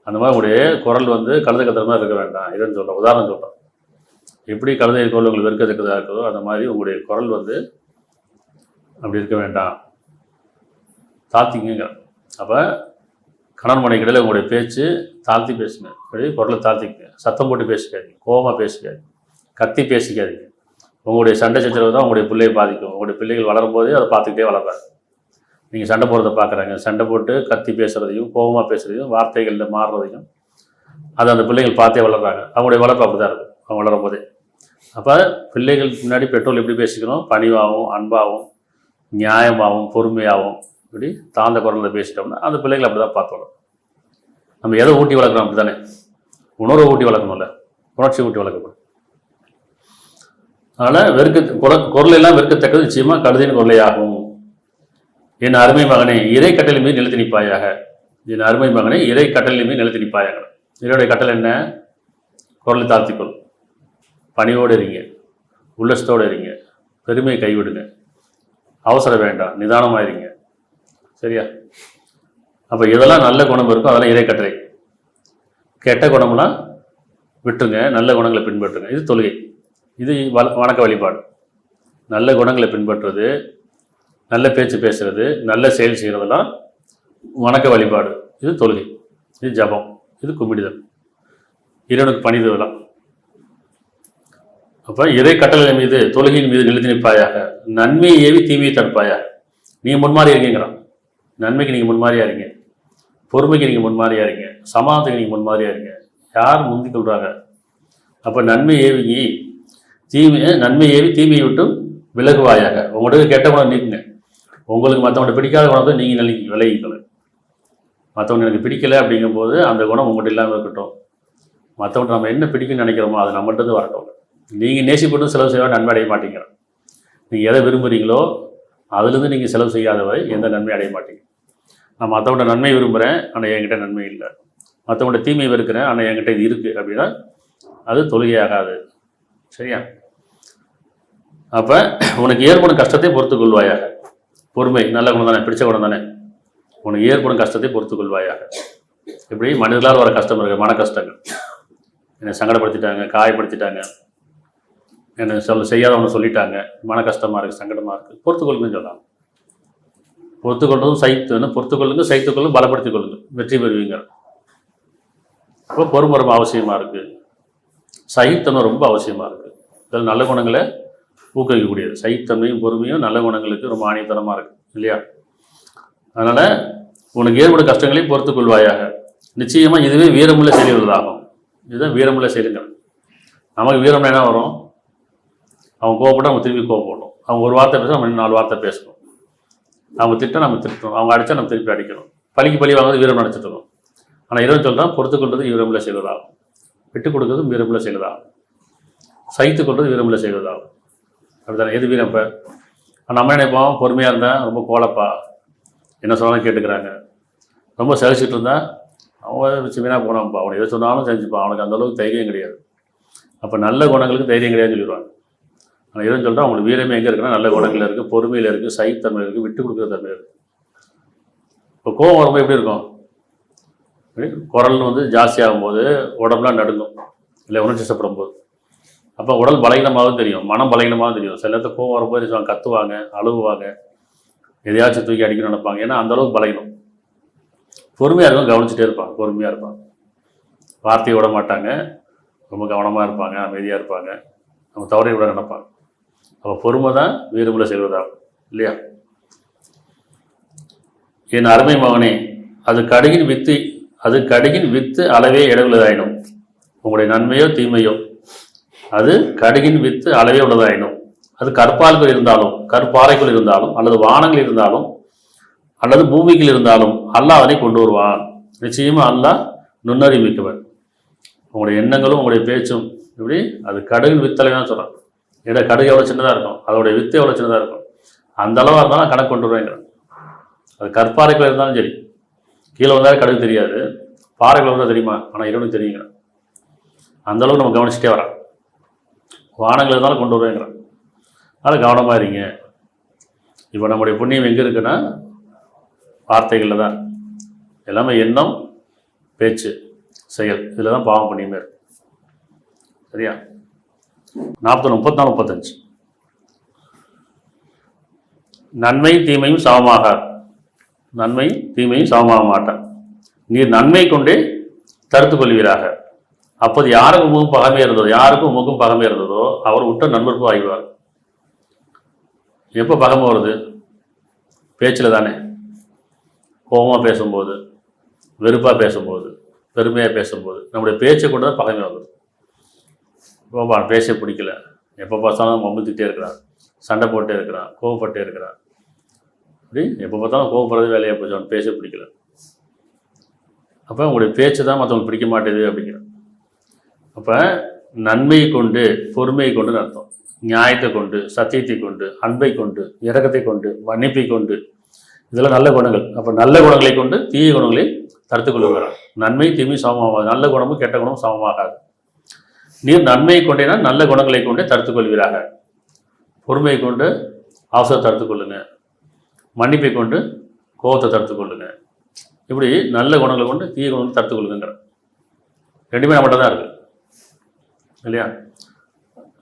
அந்த மாதிரி உடைய குரல் வந்து கழுதை கத்துற மாதிரி இருக்க வேண்டாம். இதுன்னு சொல்கிறேன், உதாரணம் சொல்கிறேன். எப்படி கழுதை குரல் உங்களுக்கு வெறுக்கத்தக்கதாக இருக்குதோ அந்த மாதிரி உங்களுடைய குரல் வந்து அப்படி இருக்க வேண்டாம், தாழ்த்திங்க. அப்போ கணவன் மனைவிக்கிடையில் உங்களுடைய பேச்சு தாழ்த்தி பேசுங்க. அப்படி குரலை தாழ்த்திக்க, சத்தம் போட்டு பேசிக்காதீங்க, கோபமாக பேசிக்காதீங்க, கத்தி பேசிக்காதீங்க. உங்களுடைய சண்டை சச்சரவு தான் உங்களுடைய பிள்ளையை பாதிக்கும். உங்களுடைய பிள்ளைகள் வளரும் போதே அதை பார்த்துக்கிட்டே வளர்றாங்க. நீங்கள் சண்டை போடுறத பார்க்குறாங்க. சண்டை போட்டு கத்தி பேசுகிறதையும் கோபமாக பேசுகிறதையும் வார்த்தைகளில் மாறுறதையும் அது அந்த பிள்ளைகள் பார்த்தே வளர்றாங்க. அவங்களுடைய வளர்ப்பு அப்படி தான் இருக்கும் அவங்க வளரும் போதே. அப்போ பிள்ளைகள் முன்னாடி பெற்றோர் எப்படி பேசிக்கணும்? பணிவாகவும் அன்பாகவும் நியாயமாகவும் பொறுமையாகவும் இப்படி தாழ்ந்த குரலில் பேசிட்டோம்னா அந்த பிள்ளைகள் அப்படி தான் பார்த்து வளரும். நம்ம எதை ஊட்டி வளர்க்குறோம்? அப்படி தானே, உணர்வை ஊட்டி வளர்க்கணும்ல, உணர்ச்சி ஊட்டி வளர்க்கணும். அதனால் குரல் எல்லாம் வெறுக்கத்தக்கது நிச்சயமாக கழுதையின் குரலை ஆகும். என் அருமை மகனே, இறை கட்டளை மீது நிலைத்து நிற்பாயாக. என் அருமை மகனை இறை கட்டளையுமே நிலைத்து நிற்பாயாக. இறையுடைய கட்டளை என்ன? குரலை தாழ்த்திக்கொள், பணியோடு இருங்க, உள்ளத்தோடு இருங்க, பெருமையை கைவிடுங்க, அவசரம் வேண்டாம், நிதானமாயிருங்க. சரியா? அப்போ எதெல்லாம் நல்ல குணம் இருக்கோ அதெல்லாம் இறை கட்டளை. கெட்ட குணம்லாம் விட்டுருங்க, நல்ல குணங்களை பின்பற்றுங்க. இது தொழுகை, இது வணக்க வழிபாடு. நல்ல குணங்களை பின்பற்றுறது, நல்ல பேச்சு பேசுறது, நல்ல செயல் செய்கிறதெல்லாம் வணக்க வழிபாடு. இது தொழுகை, இது ஜபம், இது கும்பிடுதல், இறைவனுக்கு பணிதலாம். அப்போ இறை கட்டளை மீது தொழுகையின் மீது நிலைத்து நிற்பாயாக. நன்மையை ஏவி தீமையை தடுப்பாயாக. நீங்கள் முன்மாதிரி இருக்கீங்கிறான். நன்மைக்கு நீங்கள் முன்மாதிரியா இருங்க, பொறுமைக்கு நீங்கள் முன்மாதிரியா இருங்க, சமாதானத்துக்கு நீங்கள் முன்மாதிரியா இருங்க. யார் முந்தி சொல்கிறாங்க? அப்போ நன்மை ஏவி தீமையை விட்டும் விலகுவாயாக. உங்களுக்கு கெட்ட குணம் நீக்குங்க. உங்களுக்கு மற்றவங்களை பிடிக்காத குணத்தை நீங்கள் விலகிக்கணும். மற்றவங்க எனக்கு பிடிக்கலை அப்படிங்கும்போது அந்த குணம் உங்கள்கிட்ட இல்லாமல் இருக்கட்டும். மற்றவங்க நம்ம என்ன பிடிக்குன்னு நினைக்கிறோமோ அது நம்மள்கிட்ட வரட்டும். நீங்கள் நேசிப்பட்டு செலவு செய்ய நன்மை அடைய மாட்டீங்க. நீங்கள் எதை விரும்புகிறீங்களோ அதுலேருந்து நீங்கள் செலவு செய்யாத வரை எந்த நன்மை அடைய மாட்டீங்க. நான் மற்றவங்க நன்மை விரும்புகிறேன், ஆனால் என்கிட்ட நன்மை இல்லை. மற்றவங்க தீமை வெறுக்கிறேன், ஆனால் என்கிட்ட இது இருக்குது அப்படின்னா அது தொழுகையாகாது. சரியா? அப்போ உனக்கு ஏற்படும் கஷ்டத்தை பொறுத்து கொள்வாயாக. பொறுமை நல்ல குணம் தானே, பிடிச்ச குணம் தானே. உனக்கு ஏற்படும் கஷ்டத்தை பொறுத்து கொள்வாயாக. இப்படி மனிதர்களால் வர கஷ்டம் இருக்குது, மன கஷ்டங்கள். என்னை சங்கடப்படுத்திட்டாங்க, காயப்படுத்திட்டாங்க, என்னை செய்யாதவங்க சொல்லிட்டாங்க, மன கஷ்டமாக இருக்குது, சங்கடமாக இருக்குது, பொறுத்துக்கொள்ளுங்கன்னு சொல்லலாம். பொறுத்துக்கொள்றதும் சைத்துன்னு, பொறுத்துக்கொள்ளுங்க, சைத்துக்கொள்ளும், பலப்படுத்திக் கொள்ளுங்க, வெற்றி பெறுவீங்க. இப்போ பொறுமை ரொம்ப அவசியமாக இருக்குது. சகித்தன்மை ரொம்ப அவசியமாக இருக்குது. இதில் நல்ல குணங்களை ஊக்குவிக்கக்கூடியது. சகித்தன்மையும் பொறுமையும் நல்ல குணங்களுக்கு ரொம்ப ஆணித்தனமாக இருக்குது இல்லையா? அதனால் உனக்கு ஏற்படும் கஷ்டங்களையும் பொறுத்து கொள்வாயாக. நிச்சயமாக இதுவே வீரமுள்ள செயல்களாகும். இதுதான் வீரமுள்ள செயல்கள். நமக்கு வீரம்னா என்ன வரும்? அவங்க கோவப்பட்டு அவங்க திருப்பி கோவப்படணும். அவங்க ஒரு வார்த்தை பேசணும், நம்ம 4 வார்த்தை பேசணும். அவங்க திட்டம் நம்ம திட்டணும், அவங்க அடித்தா நம்ம திருப்பி அடிக்கணும். பழிக்கு பழி வாங்குறது வீரம் நினச்சிட்டு. ஆனால் இறைவன் சொல்கிறான், பொறுத்து கொள்வது வீரமுள்ள செயல்களாகும், விட்டுக் கொடுக்கறதும் வீரமுள்ள செயல்களாகும், சகித்து கொள்வது வீரமுள்ள செயல்களாகும். அப்படித்தானே? எது வீரம்? இப்போ நம்ம நினைப்போம் பொறுமையாக இருந்தால் ரொம்ப கோலப்பா, என்ன சொன்னாலும் கேட்டுக்கிறாங்க. ரொம்ப சகிச்சுட்டு இருந்தால் அவன் வீணாக போனான்ப்பா, அவனை எது சொன்னாலும் செஞ்சுப்பான், அவனுக்கு அந்தளவுக்கு தைரியம் கிடையாது. அப்போ நல்ல குணங்களுக்கு தைரியம் கிடையாதுன்னு சொல்லிடுவாங்க. ஆனால் எதுவும் சொல்லிட்டு அவங்களுக்கு வீரமே எங்கே இருக்குன்னா நல்ல குணங்கள் இருக்குது, பொறுமையில் இருக்குது, சகித்தன்மை இருக்குது, விட்டு கொடுக்குற தன்மை இருக்குது. இப்போ கோவம் வரும்போது எப்படி இருக்கும்? குரல் ஜாஸ்தியாகும் போது உடம்புலாம் நடுங்கும் இல்லை, உணர்ச்சி சப்படும் போது. அப்போ உடல் பலகீனமாகவும் தெரியும், மனம் பலகீனமாகவும் தெரியும். சில நேரத்தில் கோவம் வரும்போது கத்துவாங்க, அழுவுவாங்க, எதையாச்சும் தூக்கி அடிக்கணும்னு நினைப்பாங்க. ஏன்னா அந்தளவுக்கு பலகீனம். பொறுமையாக இருக்கும், கவனிச்சுட்டே இருப்பாங்க, பொறுமையாக இருப்பாங்க, வார்த்தையை விட மாட்டாங்க, ரொம்ப கவனமாக இருப்பாங்க, அமைதியாக இருப்பாங்க, அவங்க தவறை விட நினைப்பாங்க. அப்போ பொறுமை தான் வீரமுள்ள செல்வதாகும் இல்லையா? என் அருமை மகனே, அது கடுகின் வித்து அளவே இடவுள்ளதாயினும். உங்களுடைய நன்மையோ தீமையோ அது கடுகின் வித்து அளவே உள்ளதாயினும். அது கற்பால்கள் இருந்தாலும், கற்பாறைகள் இருந்தாலும், அல்லது வானங்கள் இருந்தாலும், அல்லது பூமிகள் இருந்தாலும் அல்லாஹ் அதனை கொண்டு வருவான். நிச்சயமாக அல்லாஹ் நுண்ணறிவிக்கவன். உங்களுடைய எண்ணங்களும் உங்களுடைய பேச்சும் இப்படி அது கடுகின் வித்தலை தான் சொல்கிறான். ஏன்னா கடுகு எவ்வளோ சின்னதாக இருக்கும், அதோடைய வித்து எவ்வளோ சின்னதாக இருக்கும், அந்த அளவாக இருந்தாலும் கணக்கு கொண்டு வருவேங்கிறான். அது கற்பாறைகள் இருந்தாலும் சரி, கீழே வந்தாலும் கடுகு தெரியாது, பாறைகள் வந்தால் தெரியுமா? ஆனால் இறைவனுக்கு தெரியுங்க. அந்தளவுக்கு நம்ம கவனிச்சுட்டே வரோம். வானங்கள் இருந்தாலும் கொண்டு வருவேங்கிறான். அதனால் கவனமாக இருங்க. இப்போ நம்முடைய புண்ணியம் எங்கே இருக்குன்னா வார்த்தைகளில் தான். எல்லாமே எண்ணம், பேச்சு, செயல், இதில் தான் பாவம் புண்ணியமே இருக்கு. சரியா? 40, 34, 35. நன்மை தீமையும் சமமாக, நன்மை தீமையும் சமமாக மாட்டான். நீர் நன்மை கொண்டே தடுத்து கொள்வீராக. அப்போது யாருக்கு முகம் பகமே இருந்ததோ, யாருக்கும் முகம் பகமே இருந்ததோ அவர் உற்ற நண்பருக்கும் ஆகிவார். எப்போ பகமை வருது? பேச்சில் தானே. கோபமாக பேசும்போது, வெறுப்பாக பேசும்போது, பெருமையாக பேசும்போது, நம்முடைய பேச்சை கொண்டு தான் பகமை வருது. இப்போ பேச பிடிக்கல, எப்போ பார்த்தாலும் மம்புத்திட்டே இருக்கிறான், சண்டை போட்டே இருக்கிறான், கோவப்பட்டே இருக்கிறான். அப்படி எப்போ பார்த்தாலும் கோவப்படுறது வேலையை போச்சு, அவன் பேச பிடிக்கல. அப்போ உங்களுடைய பேச்சு தான் மற்றவங்களுக்கு பிடிக்க மாட்டேது அப்படிங்கிறான். அப்போ நன்மையை கொண்டு, பொறுமையை கொண்டு அர்த்தம், நியாயத்தை கொண்டு, சத்தியத்தை கொண்டு, அன்பை கொண்டு, இரக்கத்தை கொண்டு, மன்னிப்பை கொண்டு, இதெல்லாம் நல்ல குணங்கள். அப்போ நல்ல குணங்களை கொண்டு தீய குணங்களை தடுத்துக் கொள்ளுகிறார். நன்மை தீமை சமமாகாது, நல்ல குணமும் கெட்ட குணமும் சமமாகாது. நீர் நன்மையை கொண்டேனா நல்ல குணங்களை கொண்டே தடுத்துக் கொள்வீராக. பொறுமையை கொண்டு அவசரத்தை தடுத்துக் கொள்ளுங்க, மன்னிப்பை கொண்டு கோபத்தை தடுத்துக் கொள்ளுங்க. இப்படி நல்ல குணங்களை கொண்டு தீய குணங்களை தடுத்துக் கொள்ளுங்கிற ரெண்டுமே நம்மகிட்ட தான் இருக்குது இல்லையா?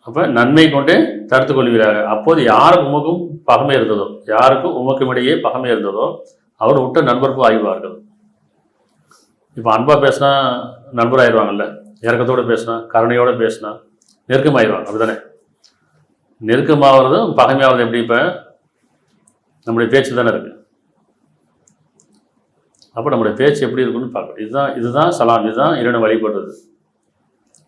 அப்போ நன்மை கொண்டே தடுத்துக் கொள்வீராக. அப்போது யாருக்கு உமக்கும் பகமை இருந்ததோ, யாருக்கும் உமக்கும் இடையே பகமை இருந்ததோ அவர் விட்ட நண்பருக்கும் ஆய்வார்கள். இப்போ அன்பாக பேசினா நண்பர் ஆயிடுவாங்கல்ல, இறக்கத்தோடு பேசினா கருணையோடு பேசினா நெருக்கமாயிடுவாங்க. அப்படிதானே? நெருக்கமாகறதும் பகைமையாகிறது எப்படி? இப்போ நம்முடைய பேச்சு தானே இருக்குது. அப்போ நம்முடைய பேச்சு எப்படி இருக்குன்னு பார்க்கணும். இதுதான் சலாம், இதுதான் இறைவனை வழிபடுறது.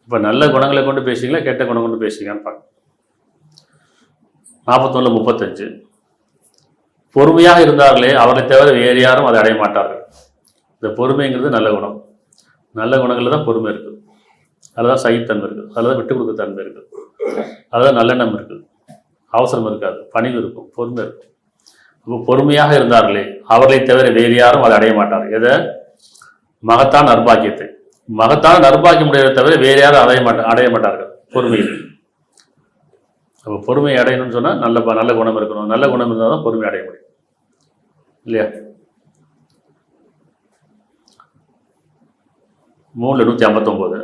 இப்போ நல்ல குணங்களை கொண்டு பேசுறீங்களா கெட்ட குணம் கொண்டு பேசுறீங்கன்னு பார்க்கணும். 41:35 பொறுமையாக இருந்தார்களே அவரை தவிர வேறு யாரும் அதை அடைய மாட்டார்கள். இந்த பொறுமைங்கிறது நல்ல குணம். நல்ல குணங்களில் தான் பொறுமை இருக்குது, அதுதான் சகித்தன்மை இருக்குது, அதில் விட்டு கொடுக்க தன்மை இருக்குது, அதுதான் நல்லெண்ணம் இருக்குது, அவசரம் இருக்காது, பணிவு இருக்கும், பொறுமை இருக்கும். இப்போ பொறுமையாக இருந்தார்களே அவர்களை தவிர வேறு யாரும் அதை அடைய மாட்டார்கள். எதை? மகத்தான நற்பாக்கியத்தை. மகத்தான நற்பாக்கியம் முடியதை தவிர வேறு யாரும் அடைய மாட்டார்கள் பொறுமையில். அப்போ பொறுமையை அடையணும்னு சொன்னால் நல்ல குணம் இருக்கணும். நல்ல குணம் இருந்தால் தான் பொறுமை அடைய முடியும் இல்லையா? 3:159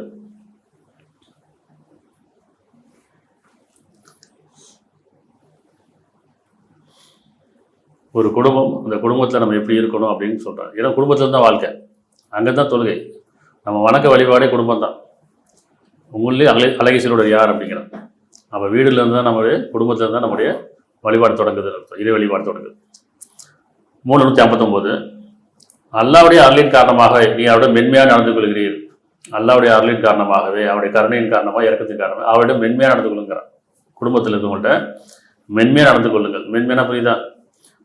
ஒரு குடும்பம், அந்த குடும்பத்தில் நம்ம எப்படி இருக்கணும் அப்படின்னு சொல்கிறாங்க. ஏன்னா குடும்பத்தில் தான் வாழ்க்கை, அங்கே தான் தொழுகை, நம்ம வணக்க வழிபாடே குடும்பம் தான். உங்களே அழகிசலோட யார் அப்படிங்கிறான். அப்போ வீடுல இருந்தால் நம்மளுடைய குடும்பத்தில் இருந்தால் நம்முடைய வழிபாடு தொடங்குது, இறை வழிபாடு தொடங்குது. 3:159 அல்லாவுடைய அருளின் காரணமாக நீ அவருடைய மென்மையாக நடந்து கொள்கிறீர். அல்லாவுடைய அருளின் காரணமாகவே, அவருடைய கருணையின் காரணமாக, இறக்கத்தின் காரணமாக அவரிடம் மென்மையாக நடந்து கொள்ளுங்கிறான். குடும்பத்தில் இருக்கவங்கள்ட்ட மென்மையாக நடந்து கொள்ளுங்கள். மென்மையான புரியுதா?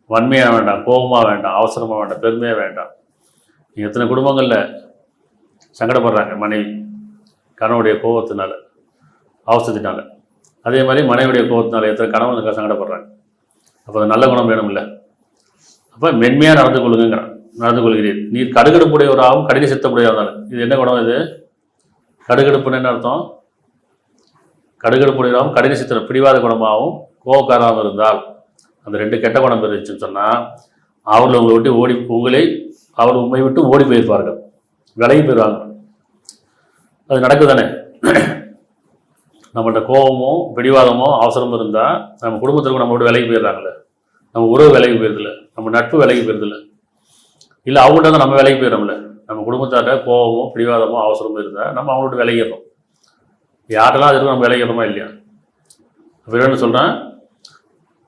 வன்மையாக வேண்டாம், கோபமாக வேண்டாம், அவசரமாக வேண்டாம், பெருமையாக வேண்டாம். எத்தனை குடும்பங்களில் சங்கடப்படுறாங்க மனைவி கணவனுடைய கோபத்தினால, அவசரத்தினால. அதே மாதிரி மனைவியுடைய கோபத்தினால எத்தனை கணவனுக்கு சங்கடப்படுறாங்க. அப்போ அது நல்ல குணம் வேணும் இல்லை? அப்போ மென்மையாக நடந்து கொள்கிறீர். நீர் கடுகடுப்புடையவராகவும் கடின சித்தமுடையவராக இருந்தாலும். இது என்ன குணம்? இது கடுகடுப்புன்னு என்ன அர்த்தம்? கடுகடுப்புடையவராகவும் கடின சித்தம் பிடிவாத குணமாகவும் கோபக்காராகவும் இருந்தால், அந்த ரெண்டு கெட்ட குணம் இருந்துச்சுன்னு சொன்னால் அவர்கள் உங்களை விட்டு அவர் உண்மை விட்டு ஓடி போயிருப்பார்கள், விலகி போயிடுவாங்க. அது நடக்குது தானே? நம்மள்கிட்ட கோபமோ பிடிவாதமோ அவசரமும் இருந்தால் நம்ம குடும்பத்தில் நம்ம விட்டு விலகி போயிடுறாங்களே, நம்ம உறவு விலகி போயிருதில்ல, நம்ம நட்பு விலகி போயிருதில்ல, இல்லை அவங்கள்ட்ட தான் நம்ம விலகி போயிடுறோம்ல. நம்ம குடும்பத்தாட்ட கோபமோ பிடிவாதமோ அவசரமும் இருந்தால் நம்ம அவங்கள்ட்ட விலகிடுறோம். யாரெல்லாம் அது இருக்கும் நம்ம விலகிடுறோமா இல்லையா? வேணும்னு சொல்கிறேன்,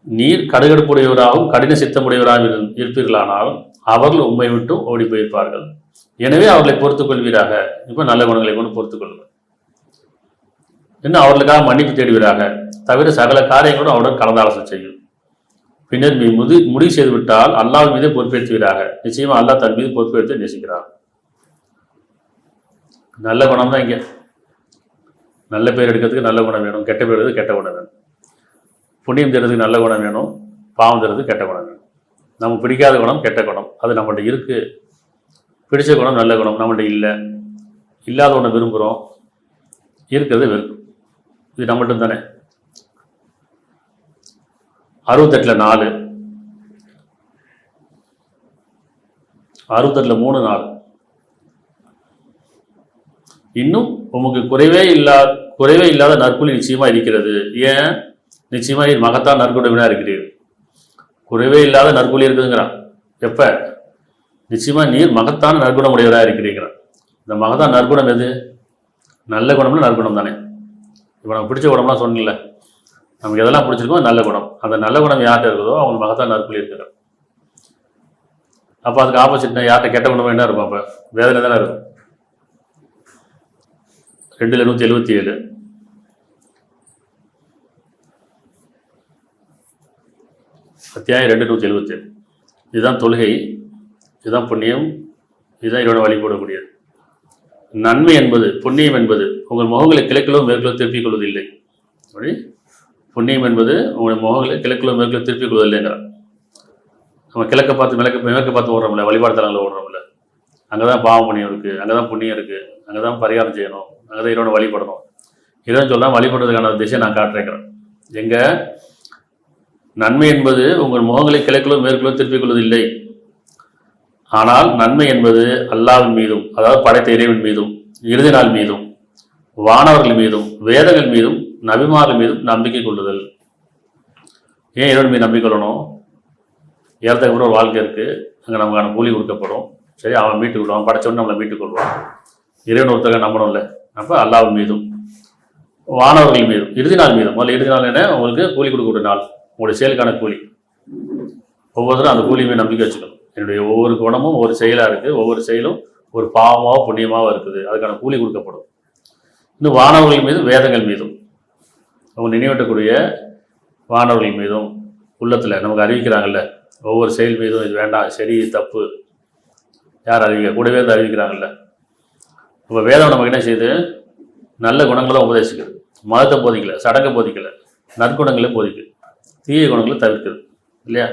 நீர் கடுகடுப்புடையவராகவும் கடின சித்தமுடையவராக இருப்பீர்களானால் அவர்கள் உண்மை விட்டும் ஓடி போயிருப்பார்கள். எனவே அவர்களை பொறுத்துக் கொள்வீராக. இப்போ நல்ல குணங்களை கொண்டு பொறுத்துக் கொள்ளுங்கள். இன்னும் அவர்களுக்காக மன்னிப்பு தேடுவீராக. தவிர சகல காரியங்களும் அவருடன் கலந்து ஆலோசனை செய்யும். பின்னர் நீ முடிவு செய்து விட்டால் அல்லாஹ் மீதே பொறுப்பேற்றுவீராக. நிச்சயமா அல்லாஹ் தன் மீது பொறுப்பேற்று நேசிக்கிறார். நல்ல குணம் தான் இங்கே. நல்ல பேர் எடுக்கிறதுக்கு நல்ல குணம் வேணும், கெட்ட பேர் எடுக்கிறதுக்கு கெட்ட குணம் வேணும். புண்ணியம் தர்றதுக்கு நல்ல குணம் வேணும், பாவம் தர்றதுக்கு கெட்ட குணம் வேணும். நமக்கு பிடிக்காத குணம் கெட்ட குணம், அது நம்மள்ட்ட இருக்குது. பிடிச்ச குணம் நல்ல குணம் நம்மள்ட்ட இல்லை. இல்லாத ஒன்று விரும்புகிறோம், இருக்கிறது வெறுக்கும். இது நம்மள்ட்ட தானே. 68:4 68:3 இன்னும் உமக்கு குறைவே இல்லாத நற்கூலி நிச்சயமா இருக்கிறது. ஏன்? நிச்சயமா நீ மகத்தான் நற்குணவினா இருக்கிறீர். குறைவே இல்லாத நற்கூலி இருக்குதுங்கிறான். எப்ப? நிச்சயமா நீர் மகத்தான நற்குணம் உடையவராக இருக்கிறீங்கிறான். இந்த மகத்தான் நற்குணம் எது? நல்ல குணம்னா நற்குணம் தானே. இப்போ நம்ம பிடிச்ச குணம்லாம் சொன்னல, நமக்கு எதெல்லாம் பிடிச்சிருக்கோ நல்ல குணம். அந்த நல்ல குணம் யார்கிட்ட இருக்குதோ அவங்க மகத்தான் நற்கூலி இருக்கிறார். அப்போ அதுக்கு ஆப்போசிட்னா யார்கிட்ட கெட்ட குணம் என்ன இருக்கும்? அப்போ வேதனை தானே இருக்கும். 2:177 அத்தியாயம் 2:177. இதுதான் தொழுகை, இதுதான் புண்ணியம், இதுதான் இவனை வழிபடக்கூடியது. நன்மை என்பது, புண்ணியம் என்பது உங்கள் முகங்களை கிழக்கிலோ மேற்கிலோ திருப்பிக் கொள்வதில்லை. அப்படி புண்ணியம் என்பது உங்களுடைய முகங்களை கிழக்கிலோ மேற்கிலோ திருப்பிக் கொள்வதில்லைங்கிறான். நம்ம கிழக்க பார்த்து மேற்க பார்த்து ஓடுறோம்ல, வழிபாடு தலங்களில் ஓடுறோம்ல, அங்கே தான் பாவம் புண்ணியம் இருக்குது, அங்கே தான் புண்ணியம் இருக்குது, அங்கே தான் பரிகாரம் செய்யணும், அங்கே தான் இறைவனை வழிபடணும். இறைவன் சொன்னால் வழிபடுறதுக்கான திசையை நான் காட்டுறேங்கிறேன். எங்க நன்மை என்பது உங்கள் முகங்களை கிழக்கிலோ மேற்கிலோ திருப்பிக் கொள்வது இல்லை. ஆனால் நன்மை என்பது அல்லாஹ்வின் மீதும், அதாவது படைத்த இறைவன் மீதும், இறுதி நாள் மீதும், வானவர்கள் மீதும், வேதங்கள் மீதும், நபிமார்கள் மீதும் நம்பிக்கை கொள்ளுதல். ஏன் இறைவன் மீது நம்பிக்கை கொள்ளணும்? ஏறத்துக்கு கூட ஒரு வாழ்க்கை இருக்குது, அங்கே நமக்கான கூலி கொடுக்கப்படும். சரி, அவன் மீட்டுக் கொள்வான், படைச்சவன் நம்மளை மீட்டுக் கொள்வான். இறைவன் ஒருத்தக நம்பணும்ல. அப்போ அல்லாஹ்வின் மீதும், வானவர்கள் மீதும், இறுதி நாள் மீதும். முதல்ல இறுதி நாள் என்ன? உங்களுக்கு கூலி கொடுக்கக்கூடிய நாள், உங்களுடைய செயலுக்கான கூலி. ஒவ்வொருத்தரும் அந்த கூலியுமே நம்பிக்கை வச்சுக்கணும். என்னுடைய ஒவ்வொரு குணமும் ஒவ்வொரு செயலாக இருக்குது, ஒவ்வொரு செயலும் ஒரு பாவமாவோ புண்ணியமாவோ இருக்குது, அதுக்கான கூலி கொடுக்கப்படும். இன்னும் வானவர்கள் மீதும் வேதங்கள் மீதும், அவங்க நினைவூட்டக்கூடிய வானவர்கள் மீதும் உள்ளத்தில் நமக்கு அறிவிக்கிறாங்கல்ல, ஒவ்வொரு செயல் மீதும் இது வேண்டாம், சரி, தப்பு, யார் அறிவிக்க கூடவே இருந்து அறிவிக்கிறாங்கல்ல. இப்போ வேதம் நமக்கு என்ன செய்யுது? நல்ல குணங்களை உபதேசிக்குது. மதத்தை போதிக்கலை, சடங்கை போதிக்கலை, நற்குணங்களை போதிக்குது, தீய குணங்களை தவிர்க்குது இல்லையா?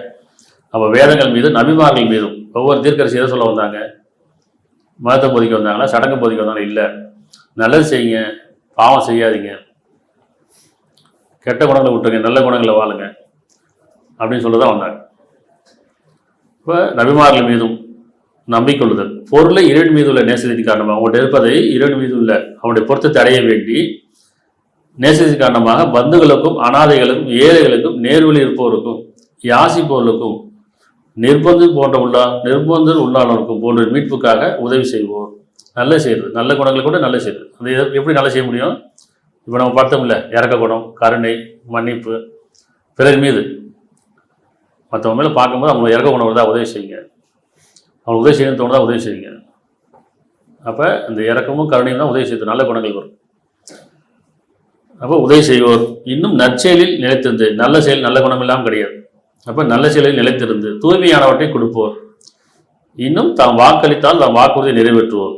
அப்போ வேதங்கள் மீது, நபிமார்கள் மீதும், ஒவ்வொரு தீர்க்கதரிசி எதை சொல்ல வந்தாங்க? மதத்தை போதிக்க வந்தாங்களா, சடங்கை போதிக்க வந்தாங்களா? இல்லை, நல்லது செய்யுங்க, பாவம் செய்யாதீங்க, கெட்ட குணங்களை விட்டுருங்க, நல்ல குணங்களை வாழுங்க அப்படின்னு சொல்லி தான் வந்தாங்க. இப்போ நபிமார்கள் மீதும் நம்பிக்கொள்ளுதல், பொருளை இறைவன் மீது உள்ள நேசத்தின் காரணமாக, அவங்கள்ட்ட இருப்பதை இறைவன் மீது உள்ள அவனுடைய பொருத்தத்தை அடைய வேண்டி நேசத்தின் காரணமாக பந்துகளுக்கும், அனாதைகளுக்கும், ஏழைகளுக்கும், நேர்வழி இருப்பவருக்கும், யாசிப்பவர்களுக்கும், நிர்பந்தம் உள்ளானவருக்கும் போன்ற மீட்புக்காக உதவி செய்வோர். நல்ல செய்யுது, நல்ல குணங்களை கூட நல்ல செய்யுது. அது எப்படி நல்ல செய்ய முடியும்? இப்போ நம்ம பார்த்தோம்ல, இறக்க குணம், கருணை, மன்னிப்பு, பிறர் மீது மற்றவங்க மேலே பார்க்கும்போது அவங்க இறக்க குணம் தான் உதவி செய்யுங்க, அவங்க உதவி செய்யணும்னு தோணுதான் உதவி செய்யுங்க. அப்போ இந்த இறக்கமும் கருணையும் தான் உதவி செய்யுது, நல்ல குணங்கள் வரும். அப்போ உதவி செய்வோர், இன்னும் நற்செயலில் நிலைத்திருந்து, நல்ல செயல் நல்ல குணம் இல்லாமல் கிடையாது. அப்போ நல்ல செயலில் நிலைத்திருந்து தூய்மையானவற்றை கொடுப்போர், இன்னும் தாம் வாக்களித்தால் தாம் வாக்குறுதியை நிறைவேற்றுவோர்,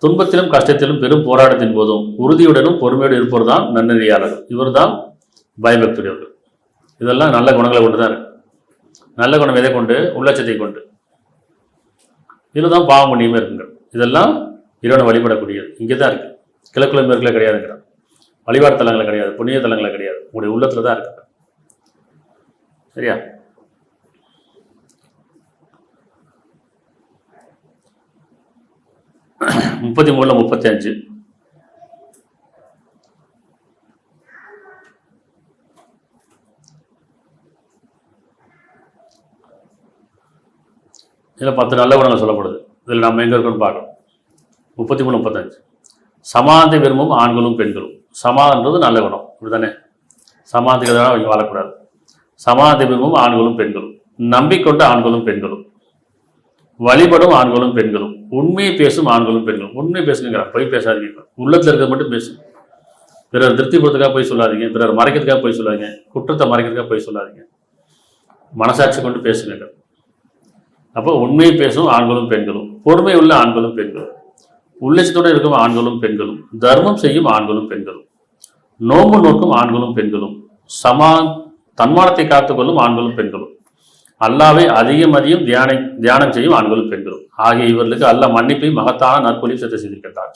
துன்பத்திலும் கஷ்டத்திலும் பெரும் போராட்டத்தின் போதும் உறுதியுடனும் பொறுமையோடு இருப்போர் தான் நன்னெறியாளர், இவர் தான் பயபக்தியுடையவர்கள். இதெல்லாம் நல்ல குணங்களை கொண்டு தான் இருக்கு. நல்ல குணம் எதை கொண்டு? உள்ளட்சத்தை கொண்டு. இதில் தான் பாவம் புண்ணியமே இருக்குங்க. இதெல்லாம் இறைவனை வழிபடக்கூடியது இங்கே தான் இருக்குது, கிழக்குல மேற்குல கிடையாதுங்கிறான். வழிபாடு தலங்களை கிடையாது, புண்ணிய தலங்களை கிடையாது, உங்களுடைய உள்ளத்தில் தான் இருக்குது. சரியா? முப்பத்தி 35 இதில் 10 நல்ல குணங்கள் சொல்லப்படுது. இதில் நம்ம எங்கே இருக்கோன்னு பார்க்கணும். 33, 35 சமாதத்தை விரும்பும் ஆண்களும் பெண்களும். சமாதன்றது நல்ல குணம், இப்படி தானே? சமாதத்துக்கு எதிராக அவங்க வாழக்கூடாது. சமாதத்தை விரும்பும் ஆண்களும் பெண்களும், நம்பிக்கொண்ட ஆண்களும் பெண்களும், வழிபடும் ஆண்களும் பெண்களும், உண்மையை பேசும் ஆண்களும் பெண்களும். உண்மை பேசுங்கிறார், போய் பேசாதீங்க, உள்ளத்தில் இருக்கிறது மட்டும் பேசுங்க. பிறர் திருப்திப்படுறதுக்காக போய் சொல்லாதீங்க, பிறர் மறைக்கிறதுக்காக போய் சொல்லாதீங்க, குற்றத்தை மறைக்கிறதுக்காக போய் சொல்லாதீங்க, மனசாட்சி கொண்டு பேசுங்க. அப்போ உண்மையை பேசும் ஆண்களும் பெண்களும், பொறுமை உள்ள ஆண்களும் பெண்களும், உள்ளச்சத்தோடு இருக்கும் ஆண்களும் பெண்களும், தர்மம் செய்யும் ஆண்களும் பெண்களும், நோம்பு நோக்கும் ஆண்களும் பெண்களும், தன்மானத்தை காத்துக்கொள்ளும் ஆண்களும் பெண்களும், அல்லாவை அதிகம் தியானம் செய்யும் ஆண்களும் பெண்களும் ஆகிய இவர்களுக்கு அல்லாஹ் மன்னிப்பையும் மகத்தான நற்கொலையும் சேர்த்து செய்திருக்கின்றார்.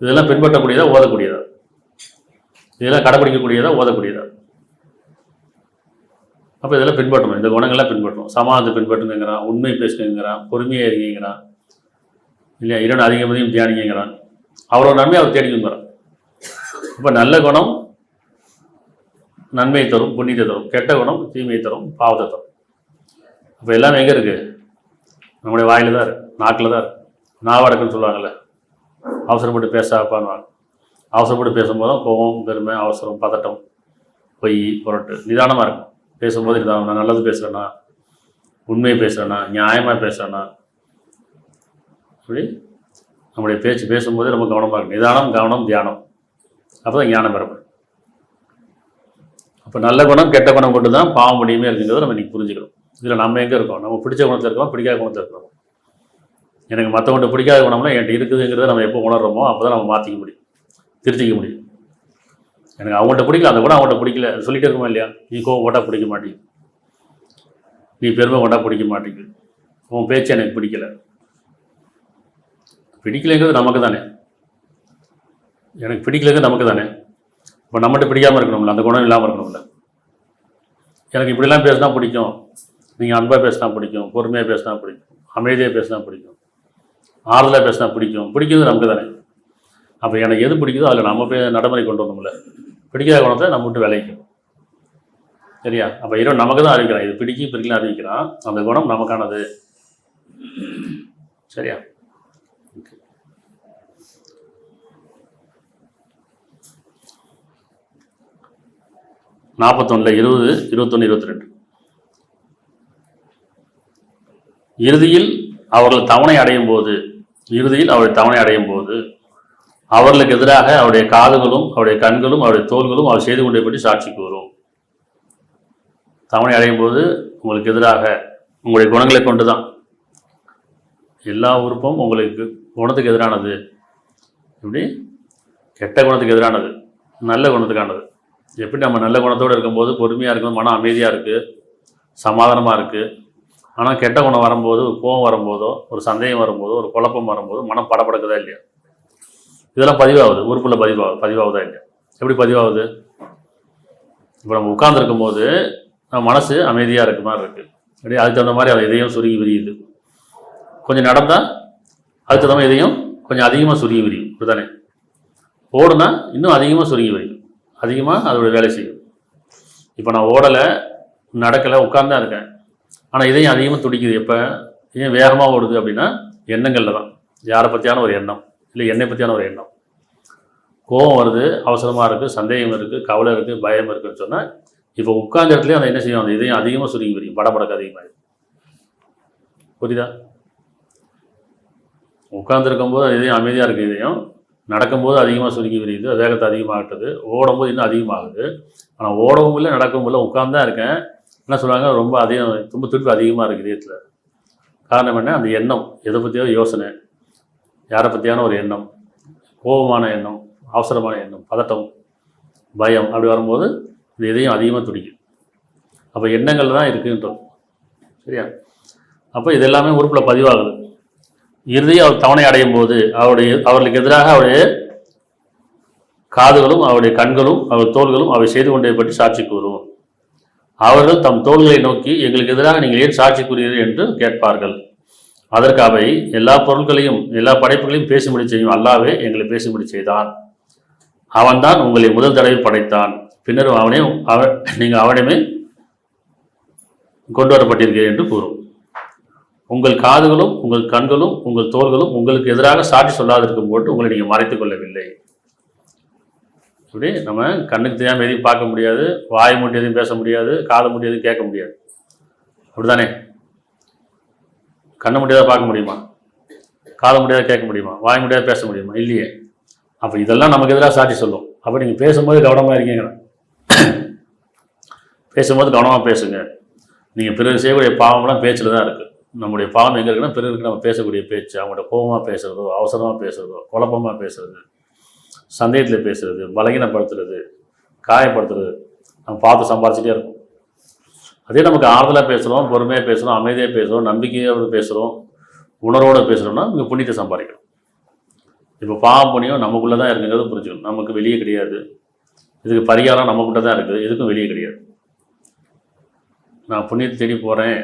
இதெல்லாம் பின்பற்றக்கூடியதா, ஓதக்கூடியதா? இதெல்லாம் கடைபிடிக்கக்கூடியதா, ஓதக்கூடியதா? அப்போ இதெல்லாம் பின்பற்றணும், இந்த குணங்கள்லாம் பின்பற்றணும். சமாதத்தை பின்பற்றுங்கிறான், உண்மை பேசுங்கிறான், பொறுமையாக இருக்கீங்கிறான் இல்லையா? இறைவன் அதிகமதியும் தியானிங்கிறான், அவரோட நன்மை அவர் தேடிக்குங்கிறான். இப்போ நல்ல குணம் நன்மையை தரும், புண்ணியத்தை தரும், கெட்ட குணம் தீமையை தரும், பாவத்தை தரும். அப்போ எல்லாமே எங்கே இருக்குது? நம்முடைய வாயில் தான் இருக்குது, நாக்கில் தான் இருக்குது. நாவடக்குன்னு சொல்லுவாங்கள்ல, அவசரப்பட்டு பேசாப்பான்வாங்க. அவசரப்பட்டு பேசும்போது கோபம், பெருமை, அவசரம், பதட்டம், பொய், புரட்டு. நிதானமாக இருக்கும் பேசும்போது. நிதானம், நான் நல்லது பேசுகிறேன்னா, உண்மையை பேசுகிறேன்னா, நியாயமாக பேசுகிறேன்னா, அப்படி நம்முடைய பேச்சு பேசும்போதே நம்ம கவனமாக இருக்கும். நிதானம், கவனம், தியானம், அப்போ தான் ஞானம் பெறப்படும். அப்போ நல்ல குணம் கெட்ட குணம் கொண்டு தான் பாவம் முடியுமே இருக்குங்கிறத நம்ம இன்றைக்கி புரிஞ்சுக்கணும். இதில் நம்ம எங்கே இருக்கோம்? நம்ம பிடிச்ச குணத்தில் இருக்கோம், பிடிக்காத குணத்தில் இருக்கிறோம். எனக்கு மற்றவங்கள்ட்ட பிடிக்காத குணம்னா என்கிட்ட இருக்குதுங்கிறத நம்ம எப்போ உணர்றோமோ அப்போ தான் நம்ம மாற்றிக்க முடியும், திருத்திக்க முடியும். எனக்கு அவங்கள்ட்ட பிடிக்கல, அந்த குணம் அவங்கள்ட்ட பிடிக்கல, அது சொல்லிகிட்டே இருக்குமா இல்லையா? நீ கோவம் போட்டால் பிடிக்க மாட்டேங்குது, நீ பெருமை கொண்டா பிடிக்க மாட்டேங்குது, உன் பேச்சு எனக்கு பிடிக்கல, பிடிக்கலைங்கிறது நமக்கு தானே, எனக்கு பிடிக்கலைங்கிறது நமக்கு தானே. இப்போ நம்மகிட்ட பிடிக்காமல் இருக்கணும்ல, அந்த குணம் இல்லாமல் இருக்கணும்ல. எனக்கு இப்படிலாம் பேசினா பிடிக்கும், நீங்கள் அன்பாக பேசினா பிடிக்கும், பொறுமையாக பேசினா பிடிக்கும், அமைதியாக பேசினா பிடிக்கும், ஆறுதலாக பேசினா பிடிக்கும். பிடிக்கிறது நமக்கு தானே. அப்போ எனக்கு எது பிடிக்குதோ அதில் நம்ம நடைமுறை கொண்டு வரணும்ல. பிடிக்காத குணத்தை நம்ம விட்டு விளைவிக்கணும். சரியா? அப்போ இறைவன் நமக்கு தான் அறிவிக்கிறான். இது பிடிக்கலாம் அறிவிக்கிறான். அந்த குணம் நமக்கானது. சரியா? 41 20 21 22 இறுதியில் அவர்கள் தவணை அடையும் போது அவர்களுக்கு எதிராக அவருடைய காதுகளும் அவருடைய கண்களும் அவருடைய தோள்களும் அவர் செய்து கொண்டே பற்றி சாட்சி கூறும். தவணை அடையும் போது உங்களுக்கு எதிராக உங்களுடைய குணங்களை கொண்டு தான். எல்லா உறுப்பும் உங்களுக்கு குணத்துக்கு எதிரானது. இப்படி கெட்ட குணத்துக்கு எதிரானது, நல்ல குணத்துக்கானது. எப்படி நம்ம நல்ல குணத்தோடு இருக்கும்போது பொறுமையாக இருக்கும்போது மனம் அமைதியாக இருக்குது, சமாதானமாக இருக்குது. ஆனால் கெட்ட குணம் வரும்போது, கோபம் வரும்போதோ, ஒரு சந்தேகம் வரும்போதோ, ஒரு குழப்பம் வரும்போது மனம் படபடக்குதா இல்லையா? இதெல்லாம் பதிவாகுது, உறுப்பில் பதிவாகுதா இல்லையா? எப்படி பதிவாகுது? இப்போ நம்ம உட்கார்ந்துருக்கும் போது நம்ம மனசு அமைதியாக இருக்க மாதிரி இருக்குது. அப்படியே அதுக்கு தகுந்த மாதிரி அதை இதையும் சுருங்கி விரியுது. கொஞ்சம் நடந்தால் அதுக்கு தகுந்த மாதிரி இதையும் கொஞ்சம் அதிகமாக சுருங்கி விரியும். இப்படிதானே? ஓடுனா இன்னும் அதிகமாக சுருங்கி விரியும், அதிகமாக அதோட வேலை செய்யும். இப்போ நான் ஓடலை, நடக்கலை, உட்கார்ந்தான் இருக்கேன். ஆனால் இதையும் அதிகமாக துடிக்குது. எப்போ ஏன் வேகமாக ஓடுது அப்படின்னா எண்ணங்களில் தான். யாரை பற்றியான ஒரு எண்ணம், இல்லை என்னை பற்றியான ஒரு எண்ணம். கோபம் வருது, அவசரமாக இருக்குது, சந்தேகம் இருக்குது, கவலை இருக்குது, பயம் இருக்குதுன்னு சொன்னால் இப்போ உட்கார்ந்த இடத்துலேயே அதை என்ன செய்யும், அந்த இதையும் அதிகமாக சுருங்கி விரியும், படபடக்கு அதிகமாக. புரியுதா? உட்கார்ந்துருக்கும்போது இதையும் அமைதியாக இருக்குது, இதையும் நடக்கும்போது அதிகமாக சுருங்கி விரியுது, வேகத்தை அதிகமாகட்டுது, ஓடும்போது இன்னும் அதிகமாகுது. ஆனால் ஓடவும் இல்லை, நடக்கவும் இல்லை, உட்கார்ந்தான் இருக்கேன். என்ன சொல்லுவாங்க, ரொம்ப அதிகம், ரொம்ப துடிப்பு அதிகமாக இருக்குது இதயத்தில். காரணம் என்ன? அந்த எண்ணம், எதை பற்றியோ யோசனை, யாரை பற்றியான ஒரு எண்ணம், கோபமான எண்ணம், அவசரமான எண்ணம், பதட்டம், பயம், அப்படி வரும்போது இந்த இதையும் அதிகமாக துடிக்கும். அப்போ எண்ணங்கள் தான் இருக்குன்றது. சரியா? அப்போ இது எல்லாமே உறுப்பில் பதிவாகுது. இறுதியாக அவர் தவணை அடையும் போது அவர்களுக்கு எதிராக அவருடைய காதுகளும் அவருடைய கண்களும் அவர் தோள்களும் அவை செய்து கொண்டதை பற்றி சாட்சி கூறும். அவர்கள் தம் தோள்களை நோக்கி எங்களுக்கு எதிராக நீங்கள் ஏன் சாட்சி கூறுகிறீர்கள் என்று கேட்பார்கள். அதற்கு அவை எல்லா பொருட்களையும் எல்லா படைப்புகளையும் பேசும்படி செய்யும் அல்லாவே எங்களை பேசும்படி செய்தான். அவன்தான் உங்களை முதல் தடவை படைத்தான், பின்னர் நீங்கள் அவனிடமே கொண்டு வரப்பட்டீர்கள் என்று கூறும். உங்கள் காதுகளும் உங்கள் கண்களும் உங்கள் தோள்களும் உங்களுக்கு எதிராக சாட்சி சொல்லாதிருக்கும் போட்டு உங்களை நீங்கள் மறைத்துக் கொள்ளவில்லை. இப்படி நம்ம கண்ணுக்கு தெரியாமல் எதையும் பார்க்க முடியாது, வாய் மூட்டி எதையும் பேச முடியாது, காதை மூட்டி எதையும் கேட்க முடியாது. அப்படிதானே? கண்ணு முடியாத பார்க்க முடியுமா? காதை முடியாத கேட்க முடியுமா? வாய் முடியாத பேச முடியுமா? இல்லையே. அப்போ இதெல்லாம் நமக்கு எதிராக சாட்சி சொல்லும். அப்போ நீங்கள் பேசும்போது கவனமாக இருக்கீங்க. பேசும்போது கவனமாக பேசுங்க. நீங்கள் பிறகு செய்யக்கூடிய பாவம்லாம் பேச்சில் தான் இருக்குது. நம்முடைய பாவம் எங்கே இருக்குன்னா பிறருக்கு நம்ம பேசக்கூடிய பேச்சு, அவங்கள்ட்ட கோபமாக பேசுகிறதோ, அவசரமாக பேசுகிறதோ, குழப்பமாக பேசுகிறது, சந்தேகத்தில் பேசுகிறது, பலகீனப்படுத்துறது, காயப்படுத்துறது, நம்ம பார்த்து சம்பாதிச்சிட்டே இருக்கும். அதே நமக்கு ஆறுதலாக பேசுகிறோம், பொறுமையாக பேசுகிறோம், அமைதியாக பேசுகிறோம், நம்பிக்கையோடு பேசுகிறோம், உணர்வோடு பேசுகிறோம்னா இங்கே புண்ணியத்தை சம்பாதிக்கணும். இப்போ பாவம் புண்ணியம் நமக்குள்ளே தான் இருக்குங்கிறது புரிஞ்சுக்கணும். நமக்கு வெளியே கிடையாது. இதுக்கு பரிகாரம் நமக்குள்ளே தான் இருக்குது, இதுக்கும் வெளியே கிடையாது. நான் புண்ணியத்தை தேடி போகிறேன்,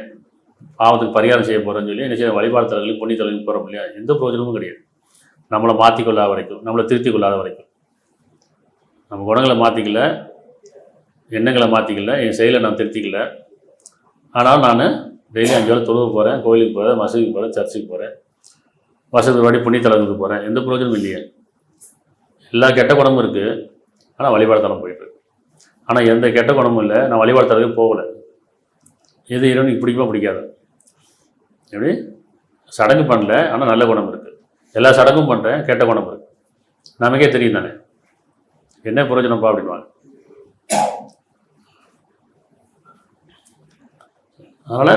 பாவத்துக்கு பரிகாரம் செய்ய போகிறேன்னு சொல்லி என்ன செய்ய வழிபாடு தலங்களையும் புண்ணிய தலங்களுக்கு போகிறோம் இல்லையா? எந்த பிரயோஜனமும் கிடையாது. நம்மளை மாற்றிக்கொள்ளாத வரைக்கும், நம்மளை திருத்தி கொள்ளாத வரைக்கும். நம்ம குணங்களை மாற்றிக்கல, எண்ணங்களை மாற்றிக்கல, என் செயலை நான் திருத்திக்கல. ஆனால் நான் டெய்லி 5 வேளை தொழுவு போகிறேன், கோயிலுக்கு போகிறேன், மசூதிக்கு போகிறேன், சர்ச்சுக்கு போகிறேன், வருஷத்துக்கு வாடி புண்ணிய தலங்களுக்கு போகிறேன், எந்த பிரயோஜனமும் இல்லையே. எல்லா கெட்ட குணமும் இருக்குது, ஆனால் வழிபாடு தலம் போயிட்டுருக்கு. ஆனால் எந்த கெட்ட குணமும் இல்லை, நான் வழிபாடு தலத்துக்கு போகலை. எது இறைவனுக்கு பிடிக்குமோ பிடிக்காது. எப்படி சடங்கு பண்ணல, ஆனால் நல்ல குணம் இருக்குது. எல்லா சடங்கும் பண்ணுறேன், கெட்ட குணம் இருக்குது. நமக்கே தெரியும் தானே, என்ன பிரயோஜனப்பா அப்படின்வாங்க. அதனால்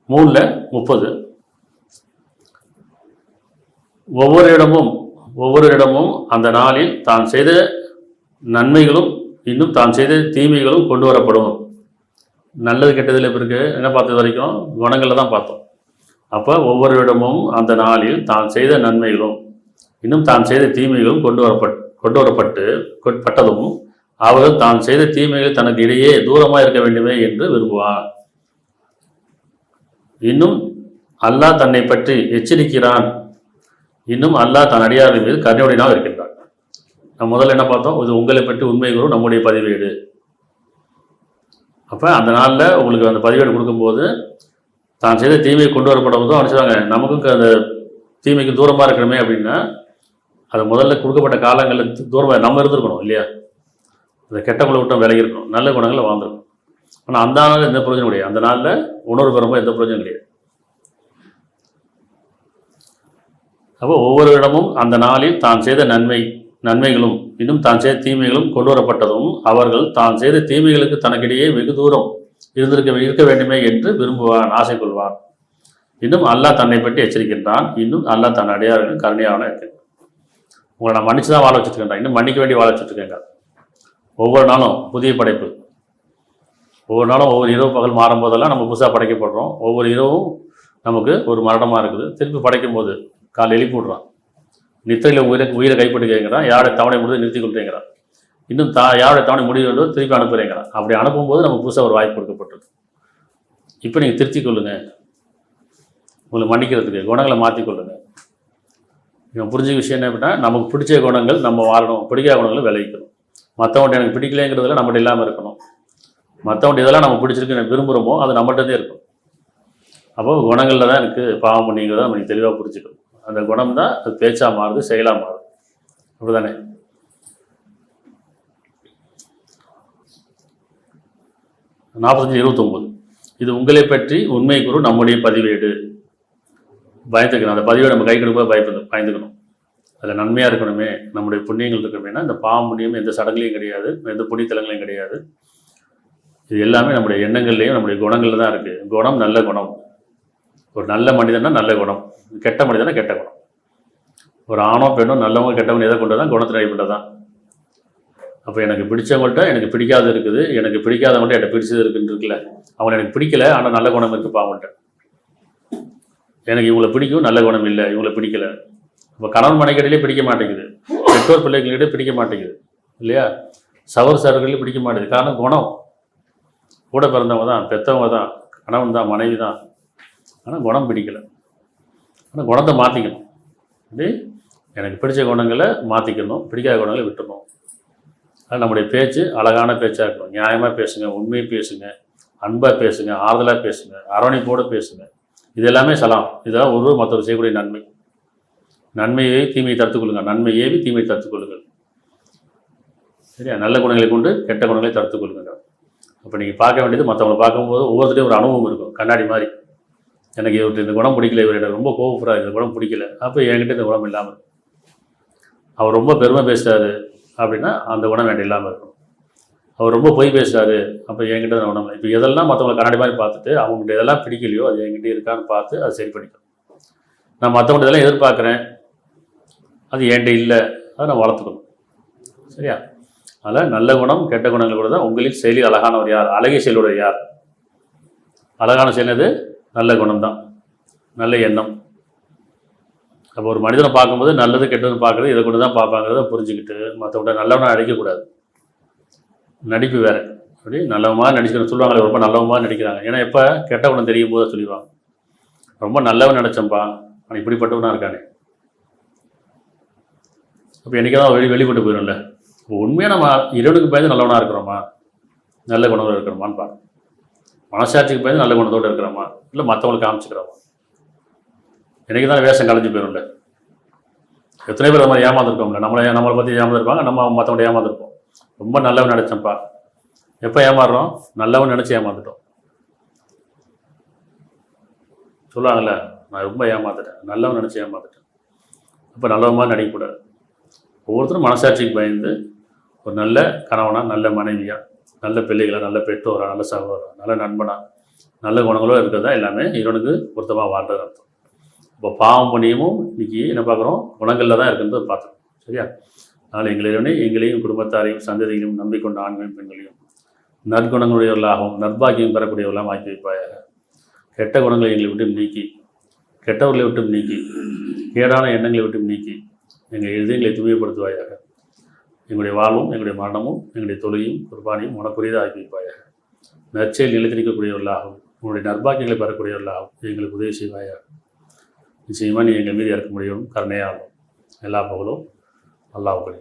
3:30 ஒவ்வொரு இடமும் அந்த நாளில் தான் செய்த நன்மைகளும் இன்னும் தான் செய்த தீமைகளும் கொண்டு வரப்படும். நல்லது கெட்டதில் பிறகு என்ன பார்த்தது வரைக்கும் குணங்களில் தான் பார்த்தோம். அப்போ ஒவ்வொருவிடமும் அந்த நாளில் தான் செய்த நன்மைகளும் இன்னும் தான் செய்த தீமைகளும் கொண்டு வரப்பட்டதும் அவர்கள் தான் செய்த தீமைகள் தனக்கு இடையே தூரமாக இருக்க வேண்டுமே என்று விரும்புவான். இன்னும் அல்லாஹ் தன்னை பற்றி எச்சரிக்கிறான். இன்னும் அல்லாஹ் தன் அடியார்கள் மீது கருணையுடனாக இருக்கின்றான். நம்ம முதல்ல என்ன பார்த்தோம், இது உங்களை பற்றி உண்மை கூறும் நம்முடைய பதிவேடு. அப்போ அந்த நாளில் உங்களுக்கு அந்த பதிவேடு கொடுக்கும்போது தான் செய்த தீமையை கொண்டு வரப்படும்போதும் அவங்க சொல்லுவாங்க, நமக்கும் அந்த தீமைக்கு தூரமாக இருக்கணுமே அப்படின்னா அது முதல்ல கொடுக்கப்பட்ட காலங்களில் தூரமாக நம்ம இருந்திருக்கணும் இல்லையா? அந்த கெட்ட குணங்களை விட்டு விலகி இருக்கணும், நல்ல குணங்களை வாழ்ந்துருக்கணும். ஆனால் அந்த நாளில் எந்த பிரயோஜனம் கிடையாது. அந்த நாளில் உணர்வு பெறும்போது எந்த பிரயோஜனம் கிடையாது. அப்போ ஒவ்வொரு இடமும் அந்த நாளில் தான் செய்த நன்மைகளும் இன்னும் தான் செய்த தீமைகளும் கொண்டு வரப்பட்டதும் அவர்கள் தான் செய்த தீமைகளுக்கு தனக்கிடையே வெகு தூரம் இருக்க வேண்டுமே என்று விரும்புவான், ஆசை கொள்வான். இன்னும் அல்லாஹ் தன்னை பற்றி எச்சரிக்கின்றான். இன்னும் அல்லாஹ் தன் அடியார்கள் கருணையாக இருக்கின்றான். உங்களை நான் மன்னிச்சு தான் வாழ வச்சுருக்கேன், இன்னும் மன்னிக்க வேண்டி வாழ வச்சுருக்கேங்க. ஒவ்வொரு நாளும் புதிய படைப்பு. ஒவ்வொரு நாளும் ஒவ்வொரு இரவு பகல் மாறும்போதெல்லாம் நம்ம புதுசாக படைக்கப்படுறோம். ஒவ்வொரு இரவும் நமக்கு ஒரு மரணமாக இருக்குது. திருப்பி படைக்கும் போது காலை எழுப்பி விட்றான். நித்திரையில் உயிரை கைப்பற்றி கேட்குறான். யாருடைய தவணை முடிவு நிறுத்தி கொள்றேங்கிறான். இன்னும் யாருடைய தவணை முடிவு திருப்பி அனுப்புறேங்கிறான். அப்படி அனுப்பும்போது நம்ம புதுசாக ஒரு வாய்ப்பு கொடுக்கப்பட்டது. இப்போ நீங்கள் திருத்திக் கொள்ளுங்க, உங்களை மன்னிக்கிறதுக்கு குணங்களை மாற்றிக்கொள்ளுங்க. இவன் புரிஞ்ச விஷயம் என்ன அப்படின்னா, நமக்கு பிடிச்ச குணங்கள் நம்ம வாழணும், பிடிக்காத குணங்களை விளைவிக்கணும். மற்றவன்ட்ட எனக்கு பிடிக்கலைங்கிறதுல நம்மகிட்ட இல்லாமல் இருக்கணும். மற்றவன்ட்ட இதெல்லாம் நம்ம பிடிச்சிருக்கு எனக்கு விரும்புகிறோமோ அது நம்மகிட்டே இருக்கும். அப்போ குணங்களில் தான் எனக்கு பாவம் பண்ணிங்கிறத நம்ம தெளிவாக புரிஞ்சுக்கணும். அந்த குணம் தான் அது பேச்சாக மாறுது, செயலாக மாறுது. அப்படிதானே? 45:29 இது உங்களை பற்றி உண்மை கூறு நம்முடைய பதிவேடு. பயந்துக்கணும். அந்த பதிவேடு நம்ம கை கொடுக்க பயந்துக்கணும். அதில் நன்மையாக இருக்கணுமே, நம்முடைய புண்ணியங்கள் இருக்கணுமேனா இந்த பாவம் புண்ணியம் எந்த சடங்குலையும் கிடையாது, எந்த புண்ணியத்தலங்களையும் கிடையாது. இது எல்லாமே நம்முடைய எண்ணங்கள்லேயும் நம்முடைய குணங்களில் தான் இருக்குது. குணம் நல்ல குணம். ஒரு நல்ல மனிதனா நல்ல குணம், கெட்ட மனிதனா கெட்ட குணம். ஒரு ஆணோ பெண்ணோ நல்லவங்க கெட்டவங்க எதை கொண்டு தான் குணத்தின் அடிப்படை தான். அப்போ எனக்கு பிடிச்சவங்கள்ட்ட எனக்கு பிடிக்காது இருக்குது, எனக்கு பிடிக்காதவங்கள்ட்ட எனக்கு பிடிச்சது இருக்குன்னு அவங்க எனக்கு பிடிக்கல ஆனால் நல்ல குணம் இருக்குப்பா அவங்கள்ட்ட. எனக்கு இவங்களை பிடிக்கும், நல்ல குணம் இல்லை, இவங்களை பிடிக்கல. இப்போ கணவன் மனைக்கிடையிலே பிடிக்க மாட்டேங்குது, பெற்றோர் பிள்ளைகளிடையே பிடிக்க மாட்டேங்குது இல்லையா? சகோதரர்களே பிடிக்க மாட்டேங்குது. காரணம் குணம். கூட பிறந்தவங்க தான், பெற்றவங்க தான், கணவன் தான், மனைவி தான். ஆனால் குணம் பிடிக்கலை. ஆனால் குணத்தை மாற்றிக்கணும். அப்படி எனக்கு பிடிச்ச குணங்களை மாற்றிக்கணும், பிடிக்காத குணங்களை விட்டுணும். அது நம்முடைய பேச்சு அழகான பேச்சாக இருக்கணும். நியாயமாக பேசுங்க, உண்மையை பேசுங்க, அன்பாக பேசுங்க, ஆறுதலாக பேசுங்க, அரவணைப்போடு பேசுங்க. இது எல்லாமே சலாம். இதெல்லாம் ஒரு மற்றவர் செய்யக்கூடிய நன்மை. நன்மையை தீமையை தடுத்துக் கொள்ளுங்கள், நன்மை ஏவி தீமையை தடுத்துக் கொள்ளுங்கள். சரியா? நல்ல குணங்களை கொண்டு கெட்ட குணங்களை தடுத்துக் கொள்ளுங்கள். அப்போ நீங்கள் பார்க்க வேண்டியது மற்றவங்களை பார்க்கும்போது ஒவ்வொருத்தரையும் ஒரு அனுபவம் இருக்கும், கண்ணாடி மாதிரி. எனக்கு இவர்கிட்ட இந்த குணம் பிடிக்கல, இவர் எனக்கு ரொம்ப கோவப்படுறாரு, இந்த குணம் பிடிக்கல, அப்போ என்கிட்ட இந்த குணம் இல்லாமல். அவர் ரொம்ப பெருமை பேசுகிறாரு அப்படின்னா அந்த குணம் என்கிட்ட இல்லாமல் இருக்கும். அவர் ரொம்ப பொய் பேசுகிறாரு, அப்போ என்கிட்ட அந்த குணம். இப்போ எதெல்லாம் மற்றவங்களை கண்ணாடி மாதிரி பார்த்துட்டு அவங்ககிட்ட எதெல்லாம் பிடிக்கலையோ அது என்கிட்ட இருக்கான்னு பார்த்து அதை சரி பண்ணிக்கணும். நான் மற்றவங்க இதெல்லாம் எதிர்பார்க்குறேன், அது என்கிட்ட இல்லை, அதை நான் வளர்த்துக்கணும். சரியா? அதில் நல்ல குணம் கெட்ட குணங்கள் கூட தான். உங்களில் செயலில் அழகானவர் யார்? அழகிய செயலுடைய யார்? அழகான செயல் நல்ல குணம் தான், நல்ல எண்ணம். அப்போ ஒரு மனிதனை பார்க்கும்போது நல்லது கெட்டது பார்க்குறது இதை கொண்டு தான் பார்ப்பாங்கிறத புரிஞ்சுக்கிட்டு மற்றவங்க நல்லவனாக நடிக்கக்கூடாது. நடிப்பு வேறு. அப்படி நல்லவமாக நடிச்சுக்கணும் சொல்லுவாங்களே, ரொம்ப நல்லவமாக நடிக்கிறாங்க. ஏன்னா எப்போ கெட்ட குணம் தெரியும் போது சொல்லிடுவாங்க, ரொம்ப நல்லவன் நினச்சம்பா ஆனால் இப்படிப்பட்டவனாக இருக்கானே. அப்போ என்றைக்காவது வெளிப்பட்டு போயிடும்ல. இப்போ உண்மையாக நம்ம இறைவனுக்கு பயந்து நல்லவனாக இருக்கிறோமா, நல்ல குணத்தோடு இருக்கிறோமான்னு பார்க்கணும். மனசாட்சிக்கு பயந்து நல்ல குணத்தோடு இருக்கிறோமா, இல்லை மற்றவங்களுக்கு காமிச்சுக்கிறோமா? என்றைக்கு தான் வேஷம் கலைஞ்சு போயிடும்ல. எத்தனை பேர் நம்ம ஏமாந்துருக்கோம்ல, நம்மளை பற்றி ஏமாந்துருப்பாங்க, நம்ம மற்றவங்க ஏமாந்துருப்போம். ரொம்ப நல்லவன் நினச்சேன்ப்பா, எப்போ ஏமாறுறோம்? நல்லவன் நினச்சி ஏமாந்துட்டோம். சொல்லுவாங்கள்ல, நான் ரொம்ப ஏமாந்துட்டேன், நல்லவன் நினச்சி ஏமாந்துட்டேன். அப்போ நல்லவமாக நடிக்கக்கூடாது. ஒவ்வொருத்தரும் மனசாட்சிக்கு பயந்து ஒரு நல்ல கணவனாக, நல்ல மனைவியாக, நல்ல பிள்ளைகளாக, நல்ல பெற்றோராக, நல்ல சகோதரா, நல்ல நண்பனாக, நல்ல குணங்களோ இருக்கிறது தான் எல்லாமே இறைவனுக்கு பொருத்தமாக வாழ்றது அர்த்தம். இப்போ பாவம் புண்ணியமும் இன்னைக்கு என்ன பார்க்குறோம்? குணங்களில் தான் இருக்குன்றது பார்த்துக்கணும். சரியா? அதனால் எங்களையும் குடும்பத்தாரையும் சந்ததிகளையும் நம்பிக்கொண்ட ஆண்களையும் பெண்களையும் நற்குணங்களுடையவர்களாகவும் நற்பாக்கியம் பெறக்கூடியவர்களாகவும் ஆக்கி வைப்பாயாக. கெட்ட குணங்களை எங்களை விட்டு நீக்கி கெட்டவர்களை விட்டும் நீக்கி கேடான எண்ணங்களை விட்டும் நீக்கி எங்கள் இதயங்களை தூய்மைப்படுத்துவாயாக. எங்களுடைய வாழ்வும் எங்களுடைய மரணமும் எங்களுடைய தொழிலையும் குர்பானையும் உனக்குரியதாக ஆக்கி வைப்பாயாக. நற்செயல் நிலைத்திருக்கக்கூடியவர்களாகவும் உங்களுடைய நற்பாக்கியங்களை பெறக்கூடியவர்களாகவும் எங்களுக்கு உதவி செய்வாயாக. நிச்சயமாக நீ எங்கள் மீது இறக்க முடியும் கருணையாகும். எல்லா புகழும் அல்லாஹ்வுக்கே.